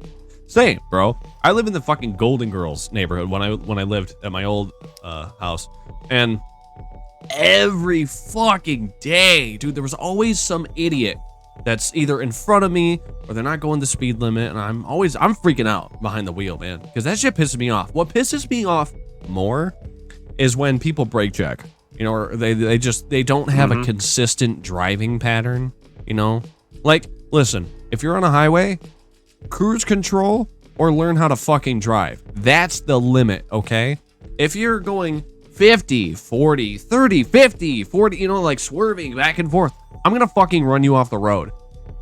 same, bro. I live in the fucking Golden Girls neighborhood when I lived at my old house, and every fucking day, dude, there was always some idiot that's either in front of me or they're not going the speed limit, and I'm freaking out behind the wheel, man, because that shit pisses me off. What pisses me off more is when people brake check, you know, or they don't have a consistent driving pattern, you know. Like, listen, if you're on a highway, cruise control or learn how to fucking drive. That's the limit, okay? If you're going 50, 40, 30, 50, 40, you know, like swerving back and forth, I'm gonna fucking run you off the road.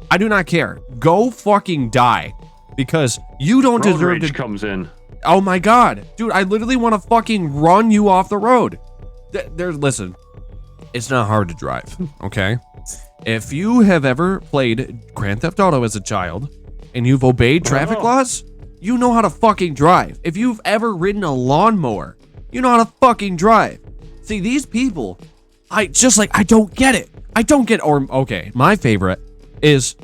I do not care. Go fucking die, because you don't road deserve rage to. Comes in. Oh my God, dude, I literally want to fucking run you off the road. Listen, it's not hard to drive, okay? If you have ever played Grand Theft Auto as a child and you've obeyed traffic laws, you know how to fucking drive. If you've ever ridden a lawnmower, you know how to fucking drive. See, these people, I don't get it. Okay, my favorite is,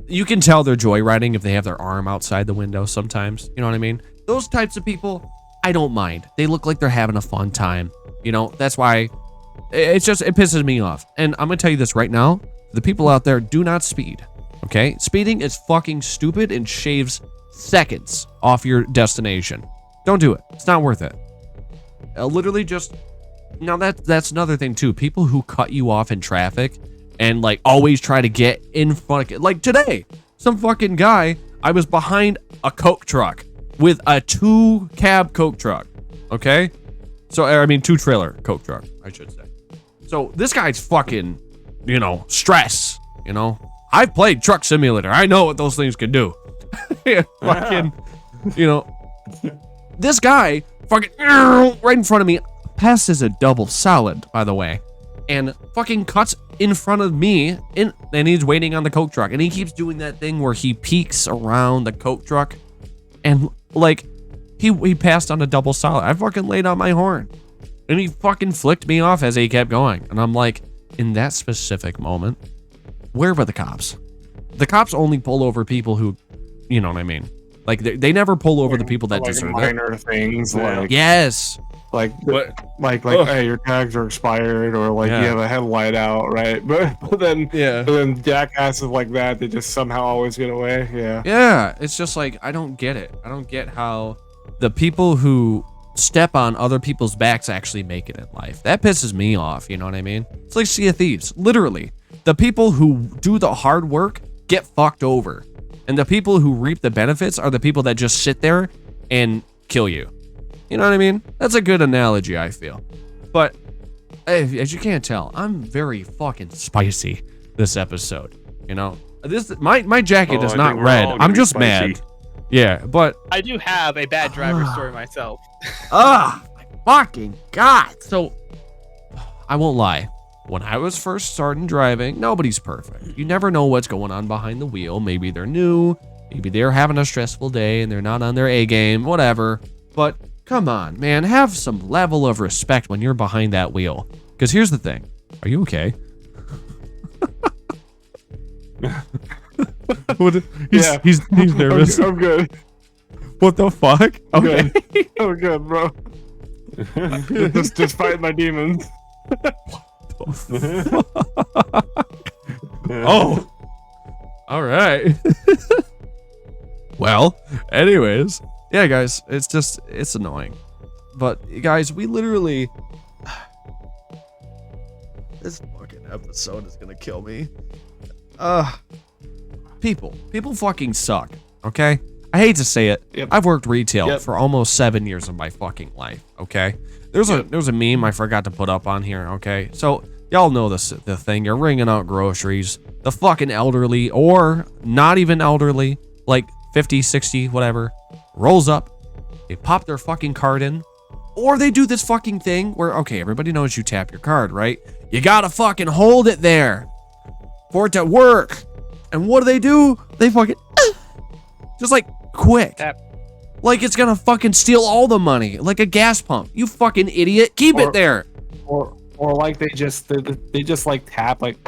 you can tell they're joyriding if they have their arm outside the window sometimes. You know what I mean? Those types of people, I don't mind. They look like they're having a fun time. You know, that's why it pisses me off. And I'm gonna tell you this right now. The people out there, do not speed. Okay? Speeding is fucking stupid and shaves seconds off your destination. Don't do it. It's not worth it. Literally just... Now that's another thing too. People who cut you off in traffic and like always try to get in front of... Like today, some fucking guy, I was behind a Coke truck with a 2-cab Coke truck. Okay? So, I mean, 2-trailer Coke truck, I should say. So this guy's fucking, you know, stress, you know? I've played Truck Simulator. I know what those things can do. Fucking, you know, this guy fucking right in front of me, passes a double salad, by the way, and fucking cuts in front of me, and he's waiting on the Coke truck, and he keeps doing that thing where he peeks around the Coke truck, and like, he passed on a double salad. I fucking laid on my horn, and he fucking flicked me off as he kept going, and I'm like, in that specific moment, where were the cops? The cops only pull over people who, you know what I mean, Like they never pull over the people that like deserve minor things like yes, like hey, your tags are expired, or like you have a headlight out, right? But then jackasses like that, they just somehow always get away. Yeah, it's just like I don't get it. I don't get how the people who step on other people's backs actually make it in life. That pisses me off, you know what I mean? It's like Sea of Thieves. Literally, the people who do the hard work get fucked over. And the people who reap the benefits are the people that just sit there and kill you. You know what I mean? That's a good analogy, I feel. But as you can't tell, I'm very fucking spicy this episode. You know, my jacket is not red. I'm just mad. Yeah, but I do have a bad driver story myself. My fucking God. So I won't lie. When I was first starting driving, nobody's perfect. You never know what's going on behind the wheel. Maybe they're new. Maybe they're having a stressful day and they're not on their A game, whatever. But come on, man, have some level of respect when you're behind that wheel. Because here's the thing. Are you okay? He's nervous. I'm good. What the fuck? Okay. I'm good, bro. just fighting my demons. Oh, all right. Well, anyways, yeah, guys, it's annoying, but guys, we literally, this fucking episode is gonna kill me. People fucking suck. Okay, I hate to say it. Yep. I've worked retail for almost 7 years of my fucking life. Okay, there's a meme I forgot to put up on here. Okay, so y'all know the thing. You're ringing out groceries. The fucking elderly, or not even elderly, like 50, 60, whatever, rolls up. They pop their fucking card in, or they do this fucking thing where, okay, everybody knows you tap your card, right? You gotta fucking hold it there for it to work. And what do? They fucking just like quick. Tap. Like it's gonna fucking steal all the money, like a gas pump. You fucking idiot. Keep it there. Or like they just like tap like.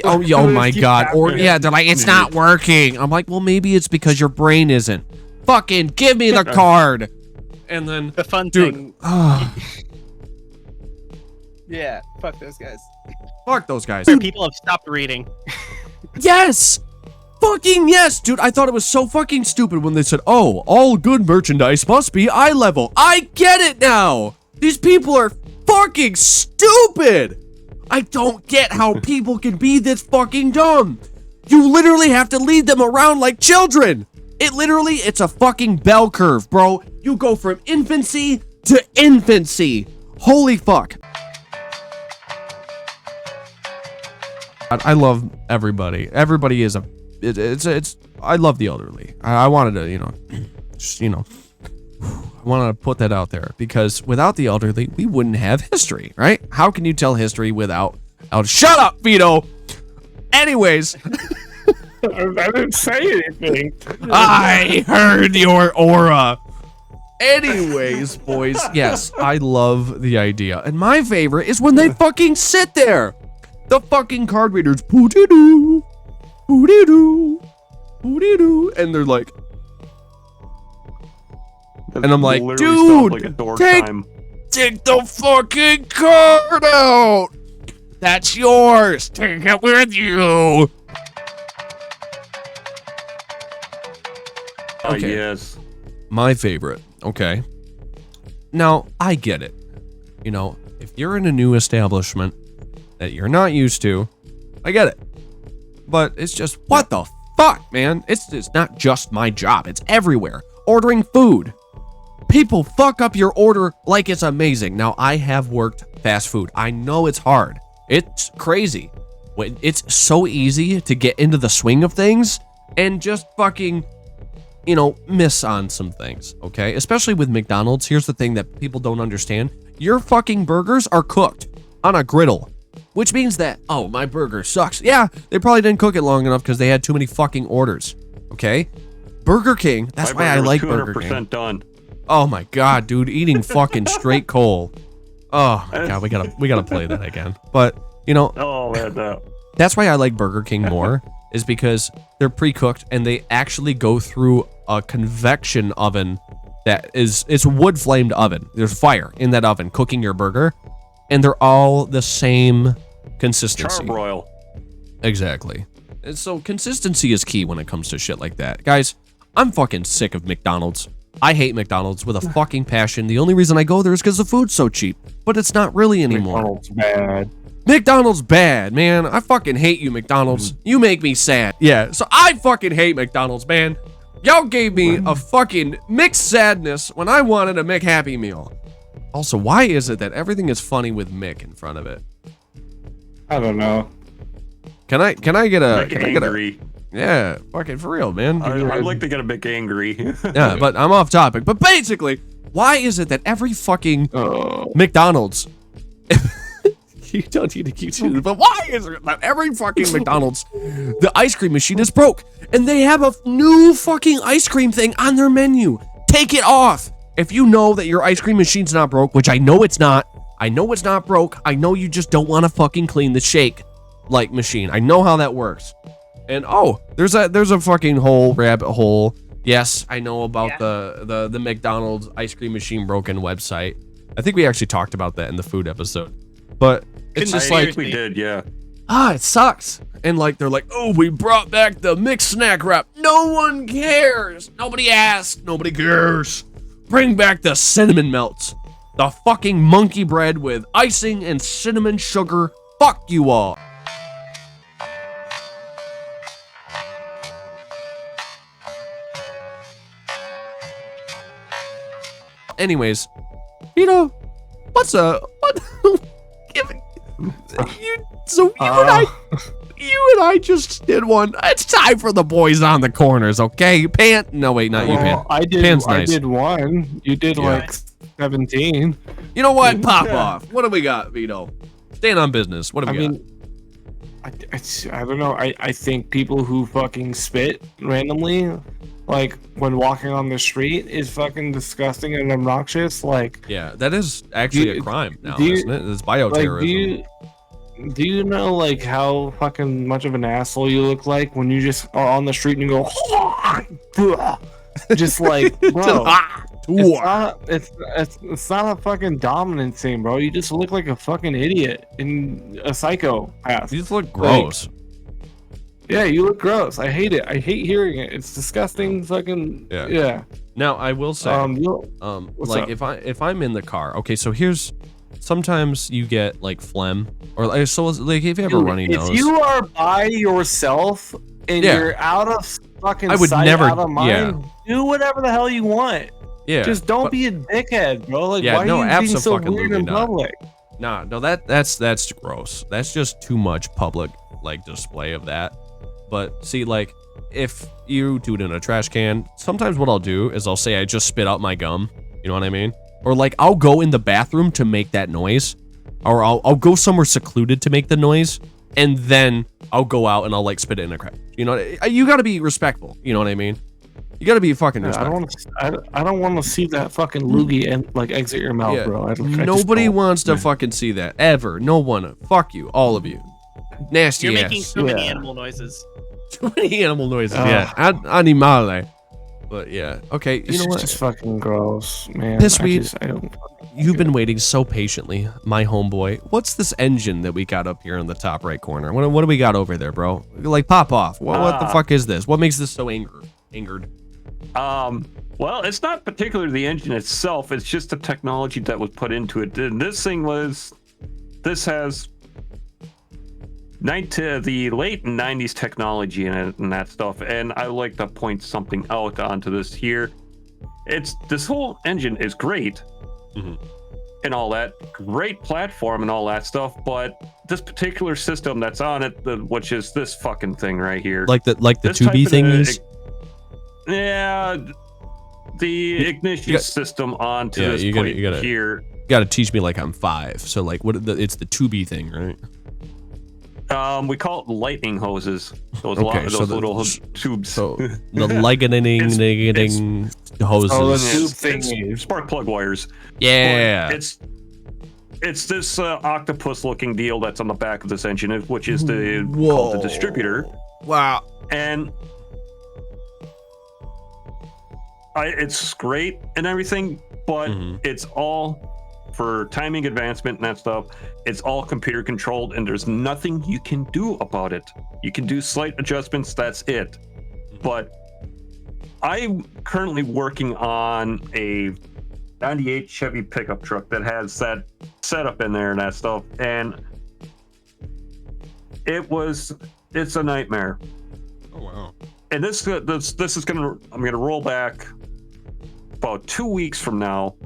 Oh my God. Or yeah, they're like, it's not working. I'm like, well, maybe it's because your brain isn't. Fucking give me the card. And then the fun dude, thing. Yeah, fuck those guys. Fuck those guys. People have stopped reading. Yes. Fucking yes, dude. I thought it was so fucking stupid when they said, oh, all good merchandise must be eye level. I get it now. These people are fucking stupid. I don't get how people can be this fucking dumb. You literally have to lead them around like children. It's a fucking bell curve, bro. You go from infancy to infancy. Holy fuck. I love everybody. Everybody is I love the elderly. I wanted to, I wanted to put that out there because without the elderly, we wouldn't have history, right? How can you tell history without shut up, Vito. Anyways, I didn't say anything. I heard your aura. Anyways, boys, yes, I love the idea. And my favorite is when they fucking sit there. The fucking card readers, poo-dee-doo, poo-dee-doo, poo-dee-doo, and they're like, and I'm like, dude, take the fucking card out. That's yours. Take it with you. Okay. Yes. My favorite. Okay. Now, I get it. You know, if you're in a new establishment that you're not used to, I get it. But it's just, what the fuck, man? It's not just my job. It's everywhere. Ordering food. People fuck up your order like it's amazing. Now, I have worked fast food. I know it's hard. It's crazy. It's so easy to get into the swing of things and just fucking, miss on some things, okay? Especially with McDonald's. Here's the thing that people don't understand. Your fucking burgers are cooked on a griddle, which means that, oh, my burger sucks. Yeah, they probably didn't cook it long enough because they had too many fucking orders, okay? Burger King, that's why I like Burger King. Done. Oh my God, dude, eating fucking straight coal. Oh my God, we gotta play that again. But, oh man, no. That's why I like Burger King more, is because they're pre-cooked and they actually go through a convection oven it's a wood flamed oven. There's fire in that oven cooking your burger, and they're all the same consistency. Charbroil. Exactly. And so consistency is key when it comes to shit like that. Guys, I'm fucking sick of McDonald's. I hate McDonald's with a fucking passion. The only reason I go there is because the food's so cheap. But it's not really anymore. McDonald's bad. McDonald's bad, man. I fucking hate you, McDonald's. You make me sad. Yeah, so I fucking hate McDonald's, man. Y'all gave me a fucking mixed sadness when I wanted a McHappy Meal. Also, why is it that everything is funny with Mick in front of it? I don't know. Can I get a... Mick angry. Yeah, fucking for real, man. I'd like to get a bit angry. Yeah, but I'm off topic. But basically, why is it that every fucking McDonald's... You don't need to keep doing this, but why is it that every fucking McDonald's, the ice cream machine is broke, and they have a new fucking ice cream thing on their menu? Take it off. If you know that your ice cream machine's not broke, which I know it's not. I know it's not broke. I know you just don't want to fucking clean the shake like machine. I know how that works. And there's a fucking whole rabbit hole. Yes, I know about the McDonald's ice cream machine broken website. I think we actually talked about that in the food episode. But it's just like we did, yeah. It sucks. And like they're like, oh, we brought back the mixed snack wrap. No one cares. Nobody asked. Nobody cares. Bring back the cinnamon melts. The fucking monkey bread with icing and cinnamon sugar. Fuck you all. Anyways, what? You and I just did one. It's time for the boys on the corners, okay? No, wait, not you, Pan. I did. Pan's nice. I did one. You did like 17. You know what? Pop off. What do we got, Vito? Staying on business. What do we got? I don't know. I think people who fucking spit randomly, like when walking on the street, is fucking disgusting and obnoxious. Like, yeah, that is actually a crime now, isn't it? It's bioterrorism. Like, do you know like how fucking much of an asshole you look like when you just are on the street and you go, just like, bro. It's not a fucking dominant thing, bro. You just look like a fucking idiot and a psychopath. You just look gross. Yeah, you look gross. I hate it. I hate hearing it. It's disgusting. Fucking yeah. Now I will say, like if I'm in the car, okay. So here's sometimes you get like phlegm or like so like if you have a runny nose. If you are by yourself and you're out of fucking I would sight, never out of mind, do whatever the hell you want. Yeah, just don't be a dickhead, bro. Like, why are you being so weird in public? No, that's gross. That's just too much public like display of that. But see, like if you do it in a trash can, sometimes what I'll do is I'll say I just spit out my gum. You know what I mean? Or like I'll go in the bathroom to make that noise, or I'll go somewhere secluded to make the noise, and then I'll go out and I'll like spit it in a crowd. You know, you got to be respectful. You know what I mean? You gotta be fucking respectful. I don't want to see that fucking loogie and like exit your mouth, bro. Nobody wants to fucking see that ever. No one. Fuck you, all of you. Nasty You're ass. making too many animal noises. Too many animal noises. Yeah, animale. But yeah, okay. You know what? It's just fucking gross, man. Pissweed. You've been waiting so patiently, my homeboy. What's this engine that we got up here in the top right corner? What do we got over there, bro? Like pop off. What the fuck is this? What makes this so angered? Well, it's not particularly the engine itself. It's just the technology that was put into it. And this has the late 90s technology in it and that stuff. And I like to point something out onto this here. This whole engine is great and all that, great platform and all that stuff. But this particular system that's on it, which is this fucking thing right here, like the 2B thingies. Yeah, the ignition system onto this plate here. You gotta teach me like I'm 5. So like, it's the 2B thing, right? We call it lightning hoses. Those little tubes. So the lightning hoses. It's spark plug wires. Yeah. But it's this octopus-looking deal that's on the back of this engine, which is called the distributor. Wow. And it's great and everything, but it's all for timing advancement and that stuff. It's all computer controlled, and there's nothing you can do about it. You can do slight adjustments, that's it. But I'm currently working on a 98 Chevy pickup truck that has that setup in there and that stuff, and it's a nightmare. Oh wow. And this is I'm gonna roll back about 2 weeks from now,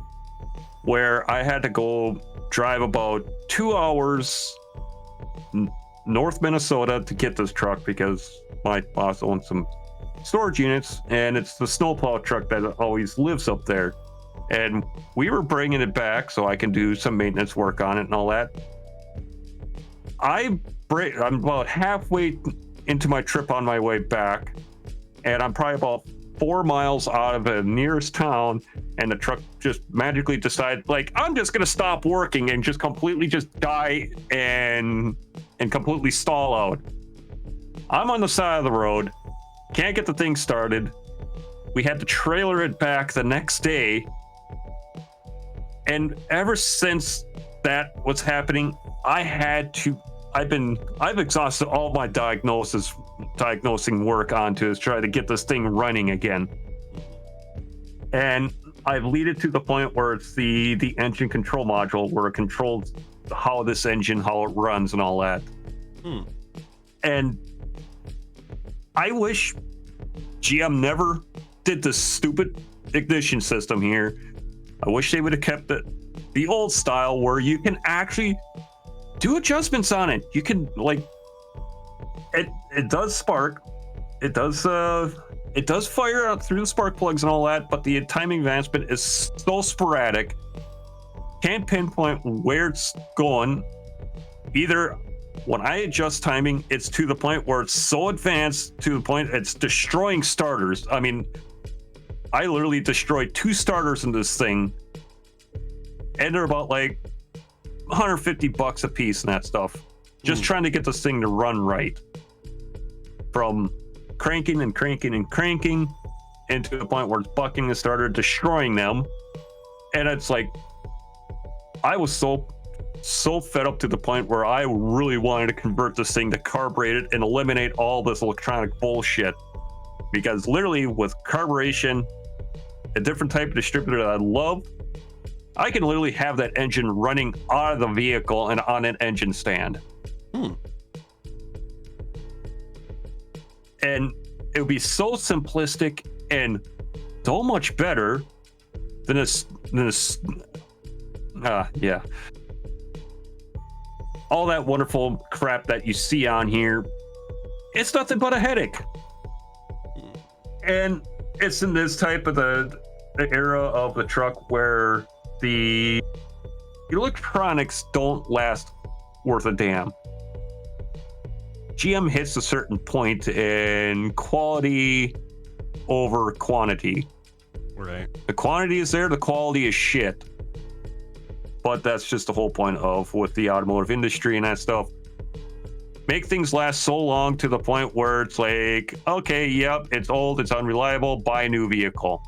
where I had to go drive about 2 hours north Minnesota to get this truck because my boss owns some storage units, and it's the snowplow truck that always lives up there. And we were bringing it back so I can do some maintenance work on it and all that. I'm about halfway into my trip on my way back, and I'm probably about 4 miles out of the nearest town, and the truck just magically decided, like, I'm just gonna stop working and just completely just die and completely stall out. I'm on the side of the road, can't get the thing started. We had to trailer it back the next day, and ever since that was happening, I've exhausted all my diagnosing work onto is try to get this thing running again. And I've lead it to the point where it's the engine control module where it controls how this engine, how it runs and all that. And I wish GM never did this stupid ignition system here. I wish they would have kept it the old style where you can actually do adjustments on it. You can, like, it does spark, it does fire out through the spark plugs and all that, but the timing advancement is so sporadic, can't pinpoint where it's going. Either when I adjust timing, it's to the point where it's so advanced to the point it's destroying starters. I mean, I literally destroyed 2 starters in this thing, and they're about like $150 a piece and that stuff. Just trying to get this thing to run right. From cranking and cranking and cranking into the point where it's bucking the starter, destroying them. And it's like, I was so fed up to the point where I really wanted to convert this thing to carbureted and eliminate all this electronic bullshit. Because literally with carburation, a different type of distributor that I love, I can literally have that engine running out of the vehicle and on an engine stand. And it would be so simplistic and so much better than yeah. All that wonderful crap that you see on here, it's nothing but a headache. And it's in this type of the era of the truck where the electronics don't last worth a damn. GM hits a certain point in quality over quantity. Right. The quantity is there, the quality is shit. But that's just the whole point of with the automotive industry and that stuff. Make things last so long to the point where it's like, okay, yep, it's old, it's unreliable, buy a new vehicle.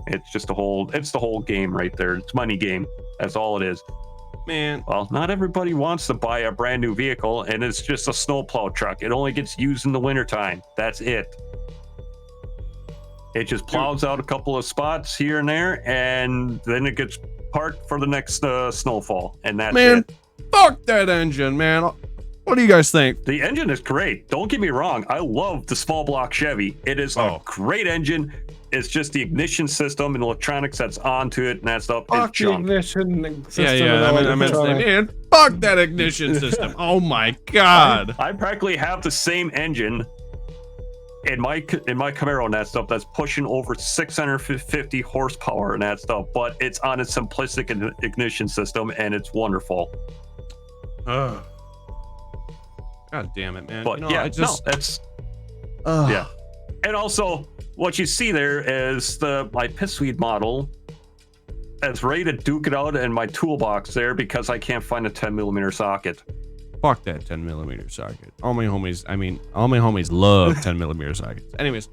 It's just the whole game right there. It's money game. That's all it is. Man. Well, not everybody wants to buy a brand new vehicle, and it's just a snowplow truck. It only gets used in the wintertime. That's it. It just plows out a couple of spots here and there, and then it gets parked for the next snowfall. And that's it. Fuck that engine, man. What do you guys think? The engine is great. Don't get me wrong. I love the small block Chevy. It is a great engine. It's just the ignition system and electronics that's onto it and that stuff is junk. Ignition system. I mean, man, fuck that ignition system. Oh my god. I practically have the same engine in my Camaro and that stuff that's pushing over 650 horsepower and that stuff, but it's on a simplistic ignition system and it's wonderful. God damn it, man. But yeah. And also, what you see there is my pissweed model that's ready to duke it out in my toolbox there because I can't find a 10mm socket. Fuck that 10mm socket. All my homies love 10mm sockets. Anyways.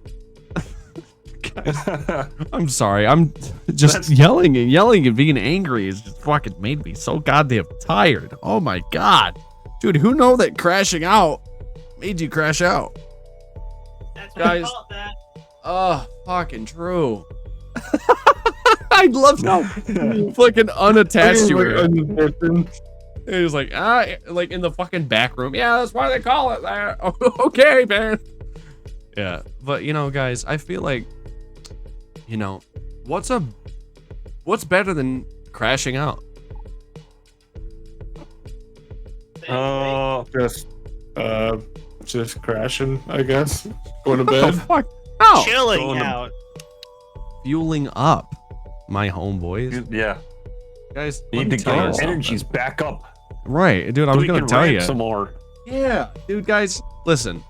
I'm sorry. I'm just yelling and being angry is just fucking made me so goddamn tired. Oh my god. Dude, who know that crashing out made you crash out? That's what I call that. Oh, fucking true. I love how fucking unattached you were. He was like, like in the fucking back room. Yeah, that's why they call it that. Okay, man. Yeah, but you know, guys, I feel like, you know, what's better than crashing out? Just crashing, I guess. Going to Oh, bed. fuck. No. Chilling out. Fueling up, my homeboys. Yeah. Guys, Need to tell get you our something. energies back up. Right, dude, I So was we going can to tell ramp you. some more. Yeah, dude, guys, listen.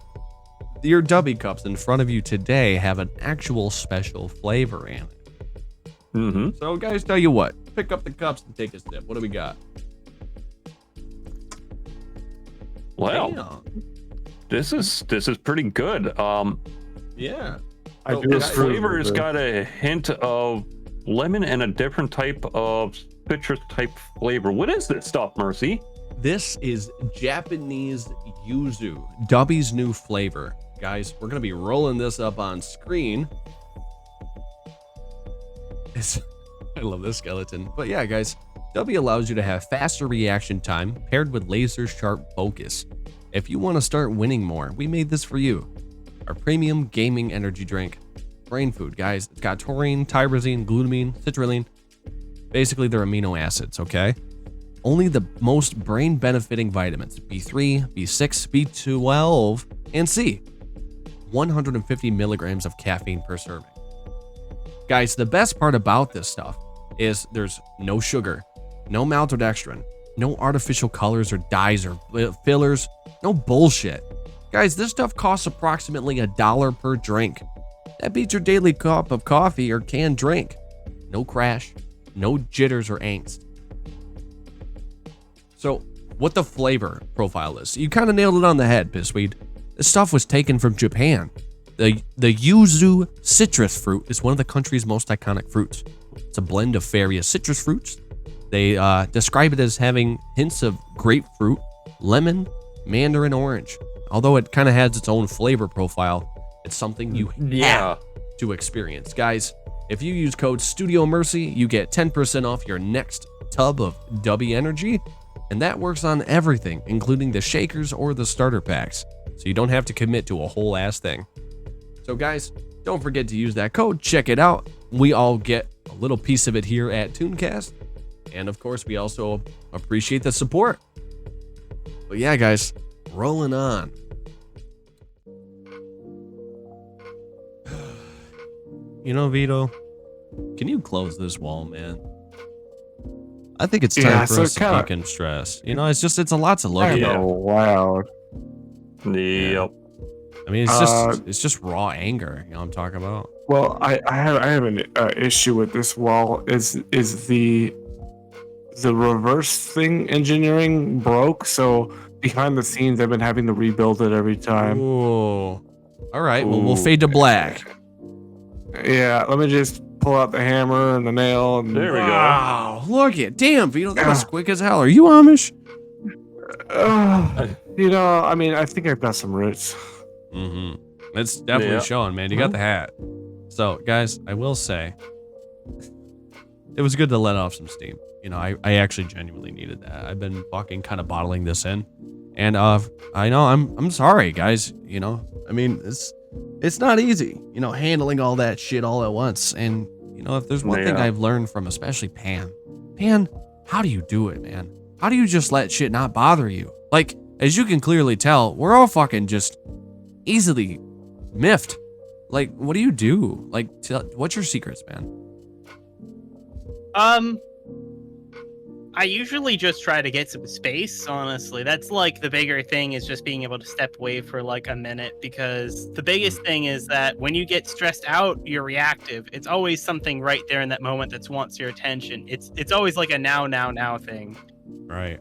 Your Dubby cups in front of you today have an actual special flavor in it. Mm-hmm. So, guys, tell you what, pick up the cups and take a sip. What do we got? Well, Damn. this is pretty good. Yeah. I do This approve flavor of has it. got a hint of lemon and a different type of citrus type flavor. What is this stuff, Mercy? This is Japanese yuzu, Dubby's new flavor. Guys, we're going to be rolling this up on screen. I love this skeleton. But yeah, guys, Dubby allows you to have faster reaction time paired with laser sharp focus. If you want to start winning more, we made this for you. Our premium gaming energy drink. Brain food, guys. It's got taurine, tyrosine, glutamine, citrulline. Basically, they're amino acids, okay? Only the most brain benefiting vitamins, B3, B6, B12, and C. 150 milligrams of caffeine per serving. Guys, the best part about this stuff is there's no sugar, no maltodextrin, no artificial colors or dyes or fillers, no bullshit. Guys, this stuff costs approximately $1 per drink. That beats your daily cup of coffee or canned drink. No crash, no jitters or angst. So, what the flavor profile is, you kind of nailed it on the head, Pissweed. This stuff was taken from Japan. The yuzu citrus fruit is one of the country's most iconic fruits. It's a blend of various citrus fruits. They describe it as having hints of grapefruit, lemon, mandarin orange. Although it kind of has its own flavor profile, it's something you have to experience. Guys, if you use code Studio Mercy, you get 10% off your next tub of Dubby Energy, and that works on everything, including the shakers or the starter packs, so you don't have to commit to a whole ass thing. So guys, don't forget to use that code, check it out. We all get a little piece of it here at Tunecast, and of course, we also appreciate the support. But yeah, guys, rolling on. You know, Vito, can you close this wall, man? I think it's time for us to fucking stress. You know, it's a lot to look at. Wow. Yep. I mean, it's just raw anger. You know what I'm talking about? Well, I have an issue with this wall. Is the reverse thing engineering broke? So behind the scenes, I've been having to rebuild it every time. Ooh. All right. Well, we'll fade to black. Yeah. Let me just pull out the hammer and the nail. And There we go. Wow. Look at damn, Vito. That was quick as hell. Are you Amish? You know, I mean, I think I've got some roots. Mm-hmm. It's definitely showing, man. You got the hat. So, guys, I will say, it was good to let off some steam. You know, I actually genuinely needed that. I've been fucking kind of bottling this in, and I know I'm sorry, guys. You know, I mean, it's not easy. You know, handling all that shit all at once. And you know, if there's one thing I've learned from especially Pan, how do you do it, man? How do you just let shit not bother you? Like, as you can clearly tell, we're all fucking just easily miffed. Like, what do you do? Like, what's your secrets, man? I usually just try to get some space, honestly. That's like the bigger thing, is just being able to step away for like a minute, because the biggest thing is that when you get stressed out, you're reactive. It's always something right there in that moment that wants your attention. It's always like a now thing. Right.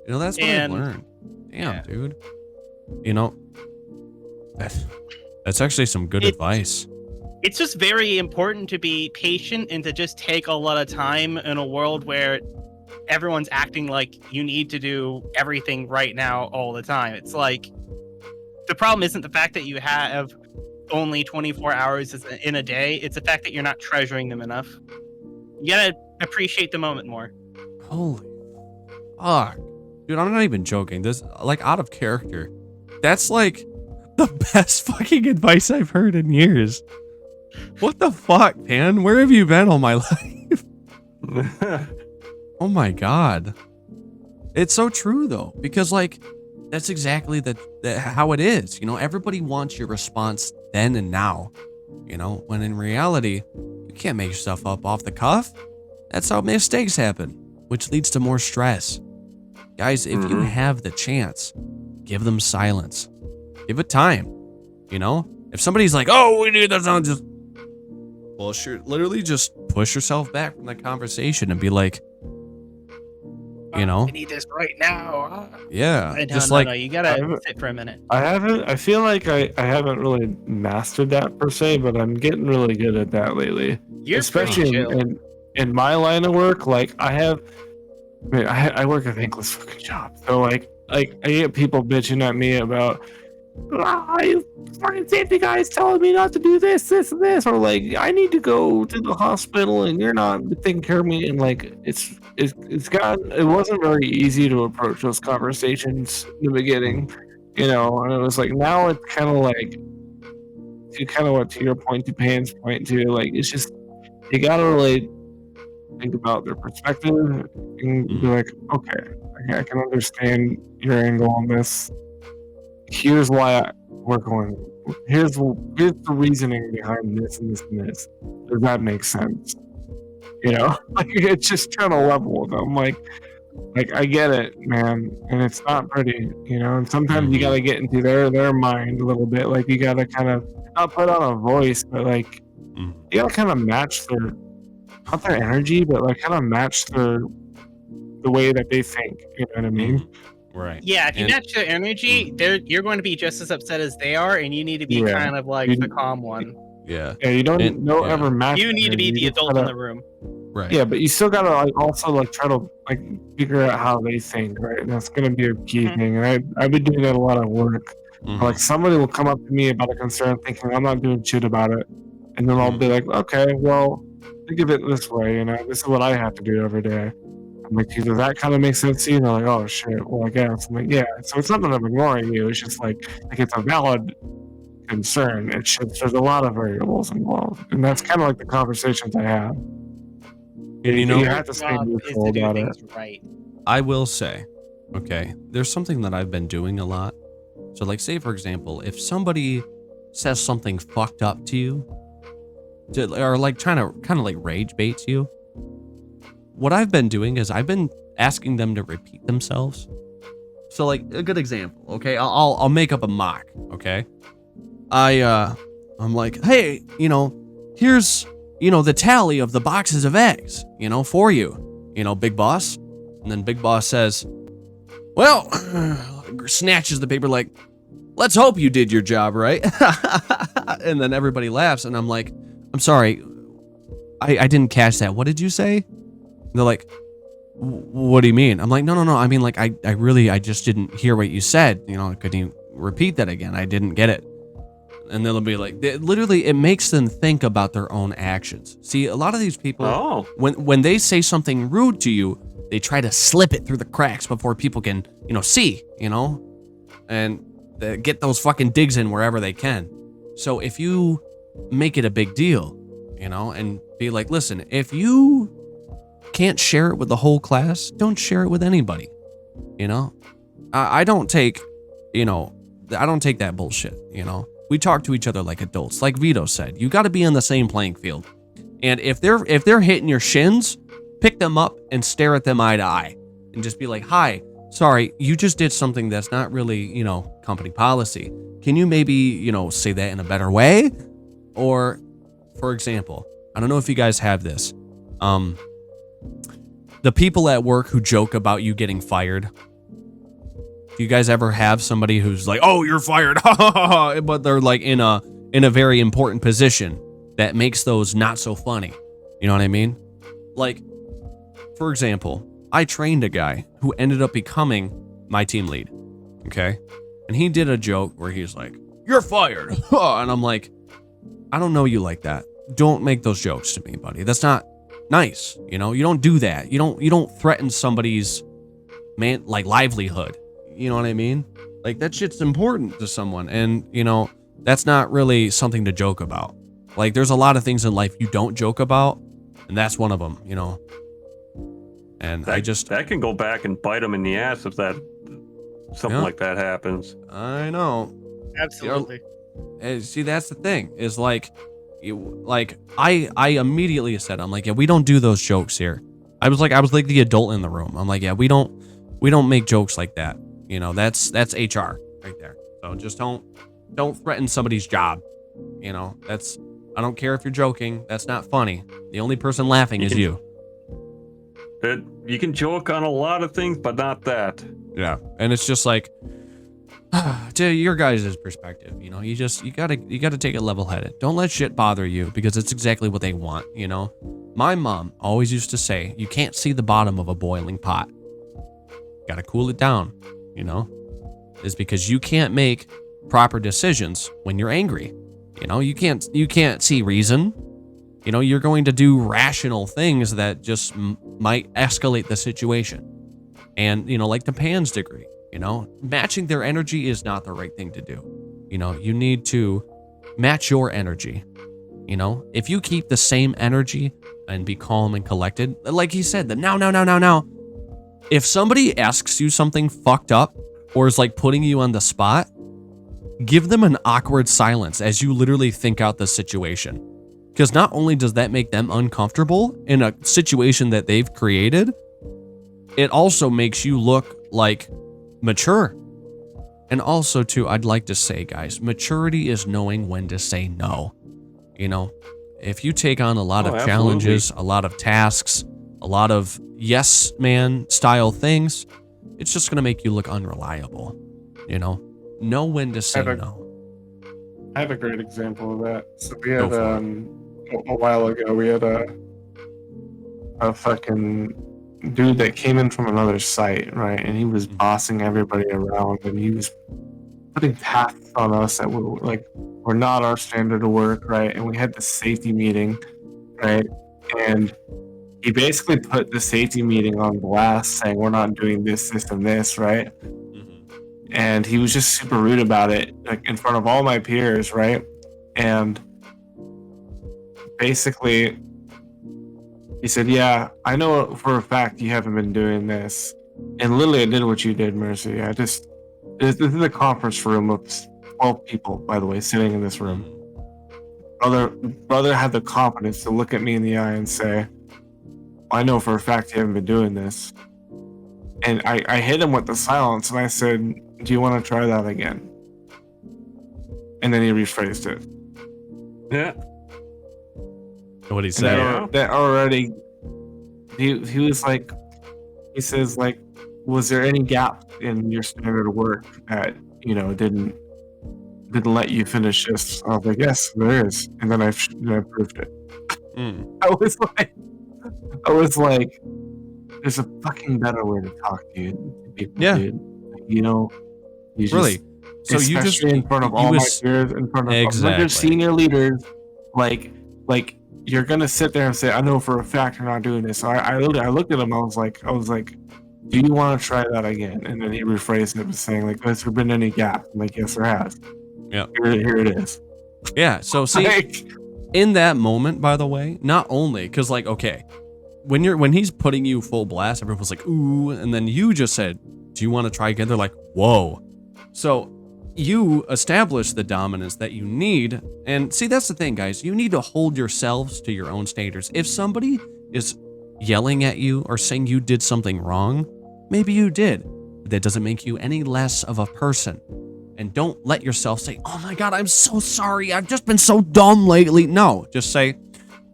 You know, that's what I've learned. Damn, dude. You know, that's actually some good advice. it's just very important to be patient and to just take a lot of time in a world where everyone's acting like you need to do everything right now all the time. It's like, the problem isn't the fact that you have only 24 hours in a day. It's the fact that you're not treasuring them enough. You gotta appreciate the moment more. Holy fuck. Dude, I'm not even joking. This, like, out of character. That's like the best fucking advice I've heard in years. What the fuck, man? Where have you been all my life? Oh my god. It's so true though, because like that's exactly how it is. You know, everybody wants your response then and now. You know, when in reality, you can't make stuff up off the cuff. That's how mistakes happen, which leads to more stress. Guys, if you have the chance, give them silence. Give it time. You know, if somebody's like, "Oh, we need that," just literally just push yourself back from the conversation and be like, you know, I need this right now. Yeah, just no, you gotta sit for a minute. I feel like I haven't really mastered that per se, but I'm getting really good at that lately. Especially in my line of work. Like I work a thankless fucking job. So like I get people bitching at me about, you fucking safety guys telling me not to do this, and this, or like I need to go to the hospital and you're not taking care of me. And like it wasn't very easy to approach those conversations in the beginning, you know. And it was like now it's kind of like what to your point, to Pan's point too. Like it's just you gotta really think about their perspective and be like, okay, I can understand your angle on this. Here's why we're going. Here's the reasoning behind this and this and this. Does that make sense? You know, like it's just trying to level with them. Like I get it, man, and it's not pretty, you know. And sometimes you gotta get into their mind a little bit. Like you gotta kind of not put on a voice, but like you gotta kind of match not their energy, but like kind of match the way that they think. You know what I mean? Right. Yeah, if you match their energy, you're going to be just as upset as they are, and you need to be kind of like the calm one. Yeah. Yeah, you don't ever match. You need to be the adult in the room. Right. Yeah, but you still gotta like also like try to like figure out how they think, right? And that's gonna be a key thing. And I've been doing that a lot of work. Like somebody will come up to me about a concern, thinking I'm not doing shit about it, and then I'll be like, okay, well, think of it this way, you know, this is what I have to do every day. I'm like, does that kind of make sense to you? And they're like, oh shit, well I guess. I'm like, yeah. So it's not that I'm ignoring you. It's just like it's a valid concern. It's just there's a lot of variables involved, and that's kind of like the conversations I have. And you know, you have to stay neutral about it. Right. I will say, okay, there's something that I've been doing a lot. So like, say for example, if somebody says something fucked up to you, or like trying to kind of like rage baits you, what I've been doing is I've been asking them to repeat themselves. So like a good example, okay, I'll make up a mock, okay. I'm like, hey, you know, here's, you know, the tally of the boxes of eggs, you know, for you, you know, Big Boss. And then Big Boss says, well, snatches the paper like, let's hope you did your job right. And then everybody laughs, and I'm like, I'm sorry, I didn't catch that. What did you say? And they're like, what do you mean? I'm like, no. I mean, like, I just didn't hear what you said. You know, could you repeat that again? I didn't get it. And they'll be like, literally, it makes them think about their own actions. See, a lot of these people, when they say something rude to you, they try to slip it through the cracks before people can, you know, see, you know, and get those fucking digs in wherever they can. So if you make it a big deal, you know, and be like, listen, if you can't share it with the whole class, don't share it with anybody, you know. I don't take that bullshit, you know. We talk to each other like adults. Like Vito said, you got to be on the same playing field. And if they're hitting your shins, pick them up and stare at them eye to eye and just be like, hi, sorry, you just did something that's not really, you know, company policy. Can you maybe, you know, say that in a better way? Or, for example, I don't know if you guys have this. The people at work who joke about you getting fired. Do you guys ever have somebody who's like, oh, you're fired, but they're like in a very important position, that makes those not so funny. You know what I mean? Like, for example, I trained a guy who ended up becoming my team lead. Okay? And he did a joke where he's like, "You're fired." And I'm like, I don't know you like that. Don't make those jokes to me, buddy. That's not nice. You know, you don't do that. You don't threaten somebody's livelihood. You know what I mean? Like, that shit's important to someone. And, you know, that's not really something to joke about. Like, there's a lot of things in life you don't joke about, and that's one of them, you know. And that can go back and bite them in the ass if something like that happens. I know. Absolutely. See, that's the thing, is like, I immediately said, I'm like, yeah, we don't do those jokes here. I was like the adult in the room. I'm like, yeah, we don't make jokes like that. You know, that's HR right there. So just don't threaten somebody's job. You know, I don't care if you're joking. That's not funny. The only person laughing is you. You can joke on a lot of things, but not that. Yeah. And it's just like, to your guys' perspective, you know, you gotta take it level-headed. Don't let shit bother you, because it's exactly what they want, you know. My mom always used to say, you can't see the bottom of a boiling pot. Gotta cool it down, you know. It's because you can't make proper decisions when you're angry. You know, you can't see reason. You know, you're going to do rational things that just might escalate the situation. And, you know, like the Pan's degree, you know, matching their energy is not the right thing to do. You know, you need to match your energy. You know, if you keep the same energy and be calm and collected, like he said, that now. If somebody asks you something fucked up or is like putting you on the spot, give them an awkward silence as you literally think out the situation. Because not only does that make them uncomfortable in a situation that they've created, it also makes you look like mature. And also, too, I'd like to say, guys, maturity is knowing when to say no. You know, if you take on a lot of challenges, a lot of tasks, a lot of yes man style things, it's just going to make you look unreliable. You know when to say no. I have a great example of that. So we had a while ago, we had a fucking dude that came in from another site, right? And he was bossing everybody around, and he was putting tasks on us that were not our standard of work, right? And we had the safety meeting, right? And he basically put the safety meeting on blast, saying we're not doing this, and this, right? And he was just super rude about it, like in front of all my peers, right? And basically, he said, "Yeah, I know for a fact you haven't been doing this." And literally, I did what you did, Mercy. This is a conference room of 12 people, by the way, sitting in this room. Brother had the confidence to look at me in the eye and say, "I know for a fact you haven't been doing this." And I hit him with the silence, and I said, "Do you want to try that again?" And then he rephrased it. Yeah. What did he say? That already, he was like, he says, like, was there any gap in your standard of work that, you know, didn't let you finish this? I was like, yes, there is. And then I proved it. I was like, there's a fucking better way to talk to you. To people, yeah. Dude. You know, you really. So you just in front of all my peers, in front of other senior leaders, like you're gonna sit there and say, "I know for a fact you're not doing this." So I looked at him. I was like, "Do you want to try that again?" And then he rephrased it, saying, "Like, has there been any gap?" I'm like, "Yes, there has." Yeah. Here it is. Yeah. So see, in that moment, by the way, not only because like, okay, when he's putting you full blast, everyone's like, "Ooh," and then you just said, "Do you want to try again?" They're like, "Whoa." So you establish the dominance that you need. And see, that's the thing, guys. You need to hold yourselves to your own standards. If somebody is yelling at you or saying you did something wrong, maybe you did. But that doesn't make you any less of a person. And don't let yourself say, "Oh my God, I'm so sorry. I've just been so dumb lately." No, just say,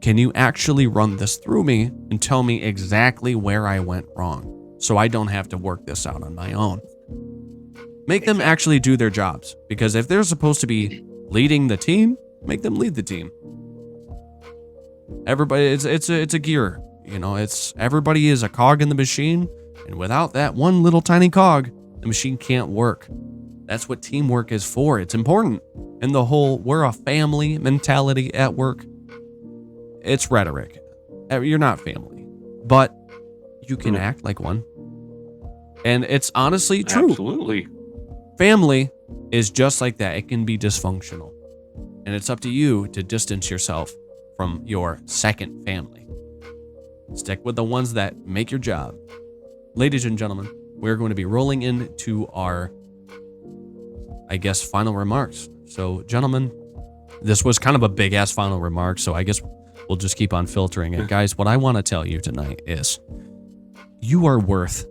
"Can you actually run this through me and tell me exactly where I went wrong so I don't have to work this out on my own?" Make them actually do their jobs, because if they're supposed to be leading the team, make them lead the team. Everybody, it's a gear. You know, everybody is a cog in the machine, and without that one little tiny cog, the machine can't work. That's what teamwork is for. It's important. And the whole we're a family mentality at work, it's rhetoric. You're not family, but you can act like one. And it's honestly true. Absolutely. Family is just like that. It can be dysfunctional. And it's up to you to distance yourself from your second family. Stick with the ones that make your job. Ladies and gentlemen, we're going to be rolling into our, I guess, final remarks. So, gentlemen, this was kind of a big-ass final remark, so I guess we'll just keep on filtering it. Guys, what I want to tell you tonight is you are worth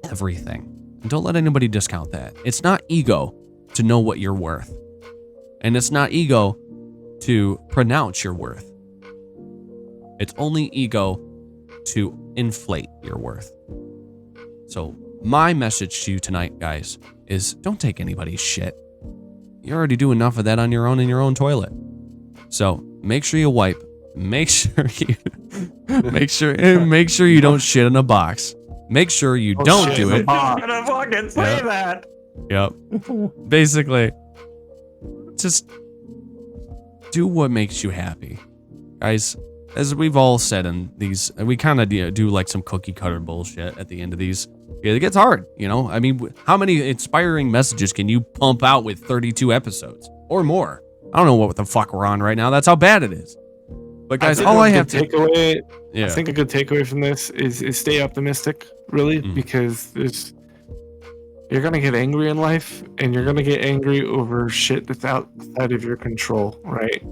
everything. And don't let anybody discount that. It's not ego to know what you're worth. And it's not ego to pronounce your worth. It's only ego to inflate your worth. So my message to you tonight, guys, is don't take anybody's shit. You already do enough of that on your own in your own toilet. So make sure you wipe. Make sure you don't shit in a box. Make sure you don't do it. I'm gonna fucking say that. Yep. Basically, just do what makes you happy. Guys, as we've all said in these, we kind of do like some cookie cutter bullshit at the end of these. It gets hard, you know? I mean, how many inspiring messages can you pump out with 32 episodes or more? I don't know what the fuck we're on right now. That's how bad it is. But guys, all I have to I think a good takeaway from this is stay optimistic, really, because you're gonna get angry in life, and you're gonna get angry over shit that's outside of your control, right?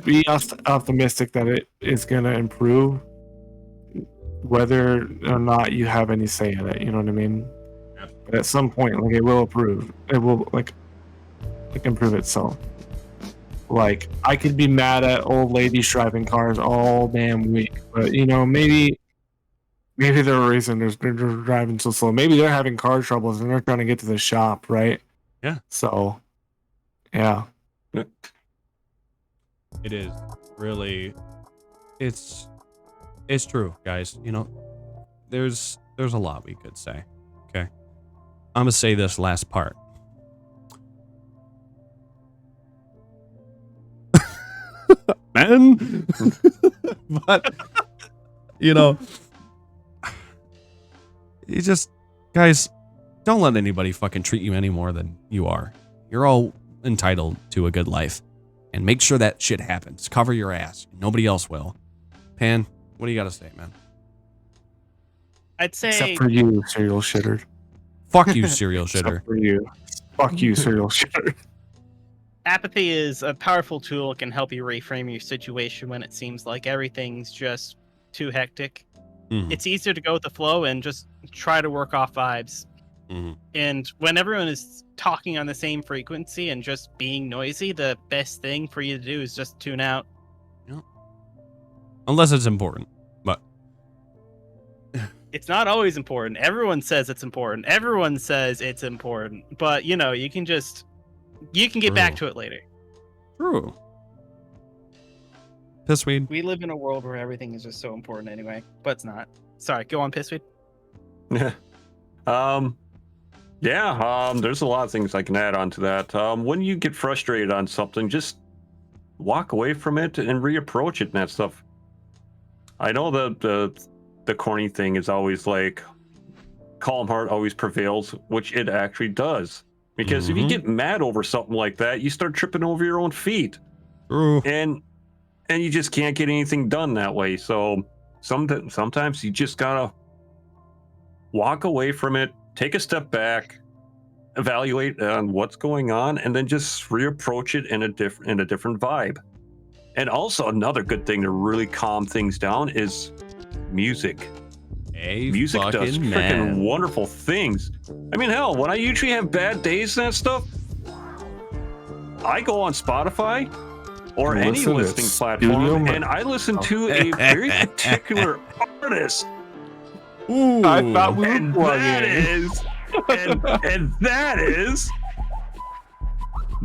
Be optimistic that it is gonna improve, whether or not you have any say in it. You know what I mean? Yeah. But at some point, like, it will improve. It will like improve itself. Like, I could be mad at old ladies driving cars all damn week, but you know, maybe they're a reason they're driving so slow. Maybe they're having car troubles and they're trying to get to the shop, right? Yeah. So, yeah. It is really, it's true, guys. You know, there's a lot we could say. Okay, I'm gonna say this last part. Man, but you know, you just, guys, don't let anybody fucking treat you any more than you are. You're all entitled to a good life, and make sure that shit happens. Cover your ass. Nobody else will. Pan, what do you got to say, man? I'd say, except for you, serial shitter. Fuck you, serial shitter. Except for you. Fuck you, serial shitter. apathy is a powerful tool. It can help you reframe your situation when it seems like everything's just too hectic. Mm-hmm. It's easier to go with the flow and just try to work off vibes. Mm-hmm. And when everyone is talking on the same frequency and just being noisy, the best thing for you to do is just tune out. Yeah. Unless it's important, but it's not always important. Everyone says it's important. Everyone says it's important, but you know, you can get back to it later. True. Pissweed. We live in a world where everything is just so important anyway, but it's not. Sorry, go on, Pissweed. There's a lot of things I can add on to that. When you get frustrated on something, just walk away from it and reapproach it and that stuff. I know the corny thing is always like, calm heart always prevails, which it actually does. Because if you get mad over something like that, you start tripping over your own feet. True. And you just can't get anything done that way. So sometimes you just gotta walk away from it, take a step back, evaluate on what's going on, and then just reapproach it in a different vibe. And also another good thing to really calm things down is music. Music does freaking wonderful things. I mean, hell, when I usually have bad days and that stuff, I go on Spotify or any listening platform and I listen to a very particular artist. Ooh, I thought we were and that is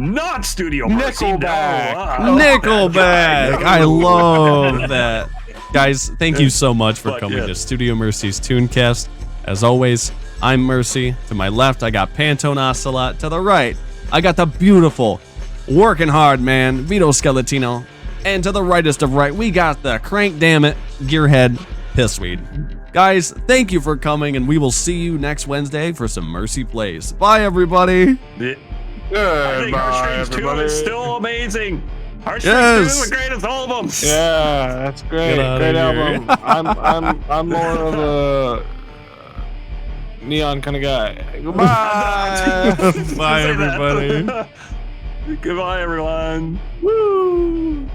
not Studio Mercy. Nickelback. Nickelback. I love that. Guys, thank you so much for coming to Studio Mercy's Tunecast. As always, I'm Mercy. To my left, I got Pantone Ocelot. To the right, I got the beautiful, working hard man, Vito Skeletino. And to the rightest of right, we got the crank damn it, gearhead, Pissweed. Guys, thank you for coming, and we will see you next Wednesday for some Mercy Plays. Bye, everybody. I think Heartstrings 2 is still amazing. Heartstrings 2 is the greatest of all of them. Yeah, that's great. Great album. I'm more of a neon kind of guy. Goodbye. Bye, everybody. Goodbye, everyone. Woo!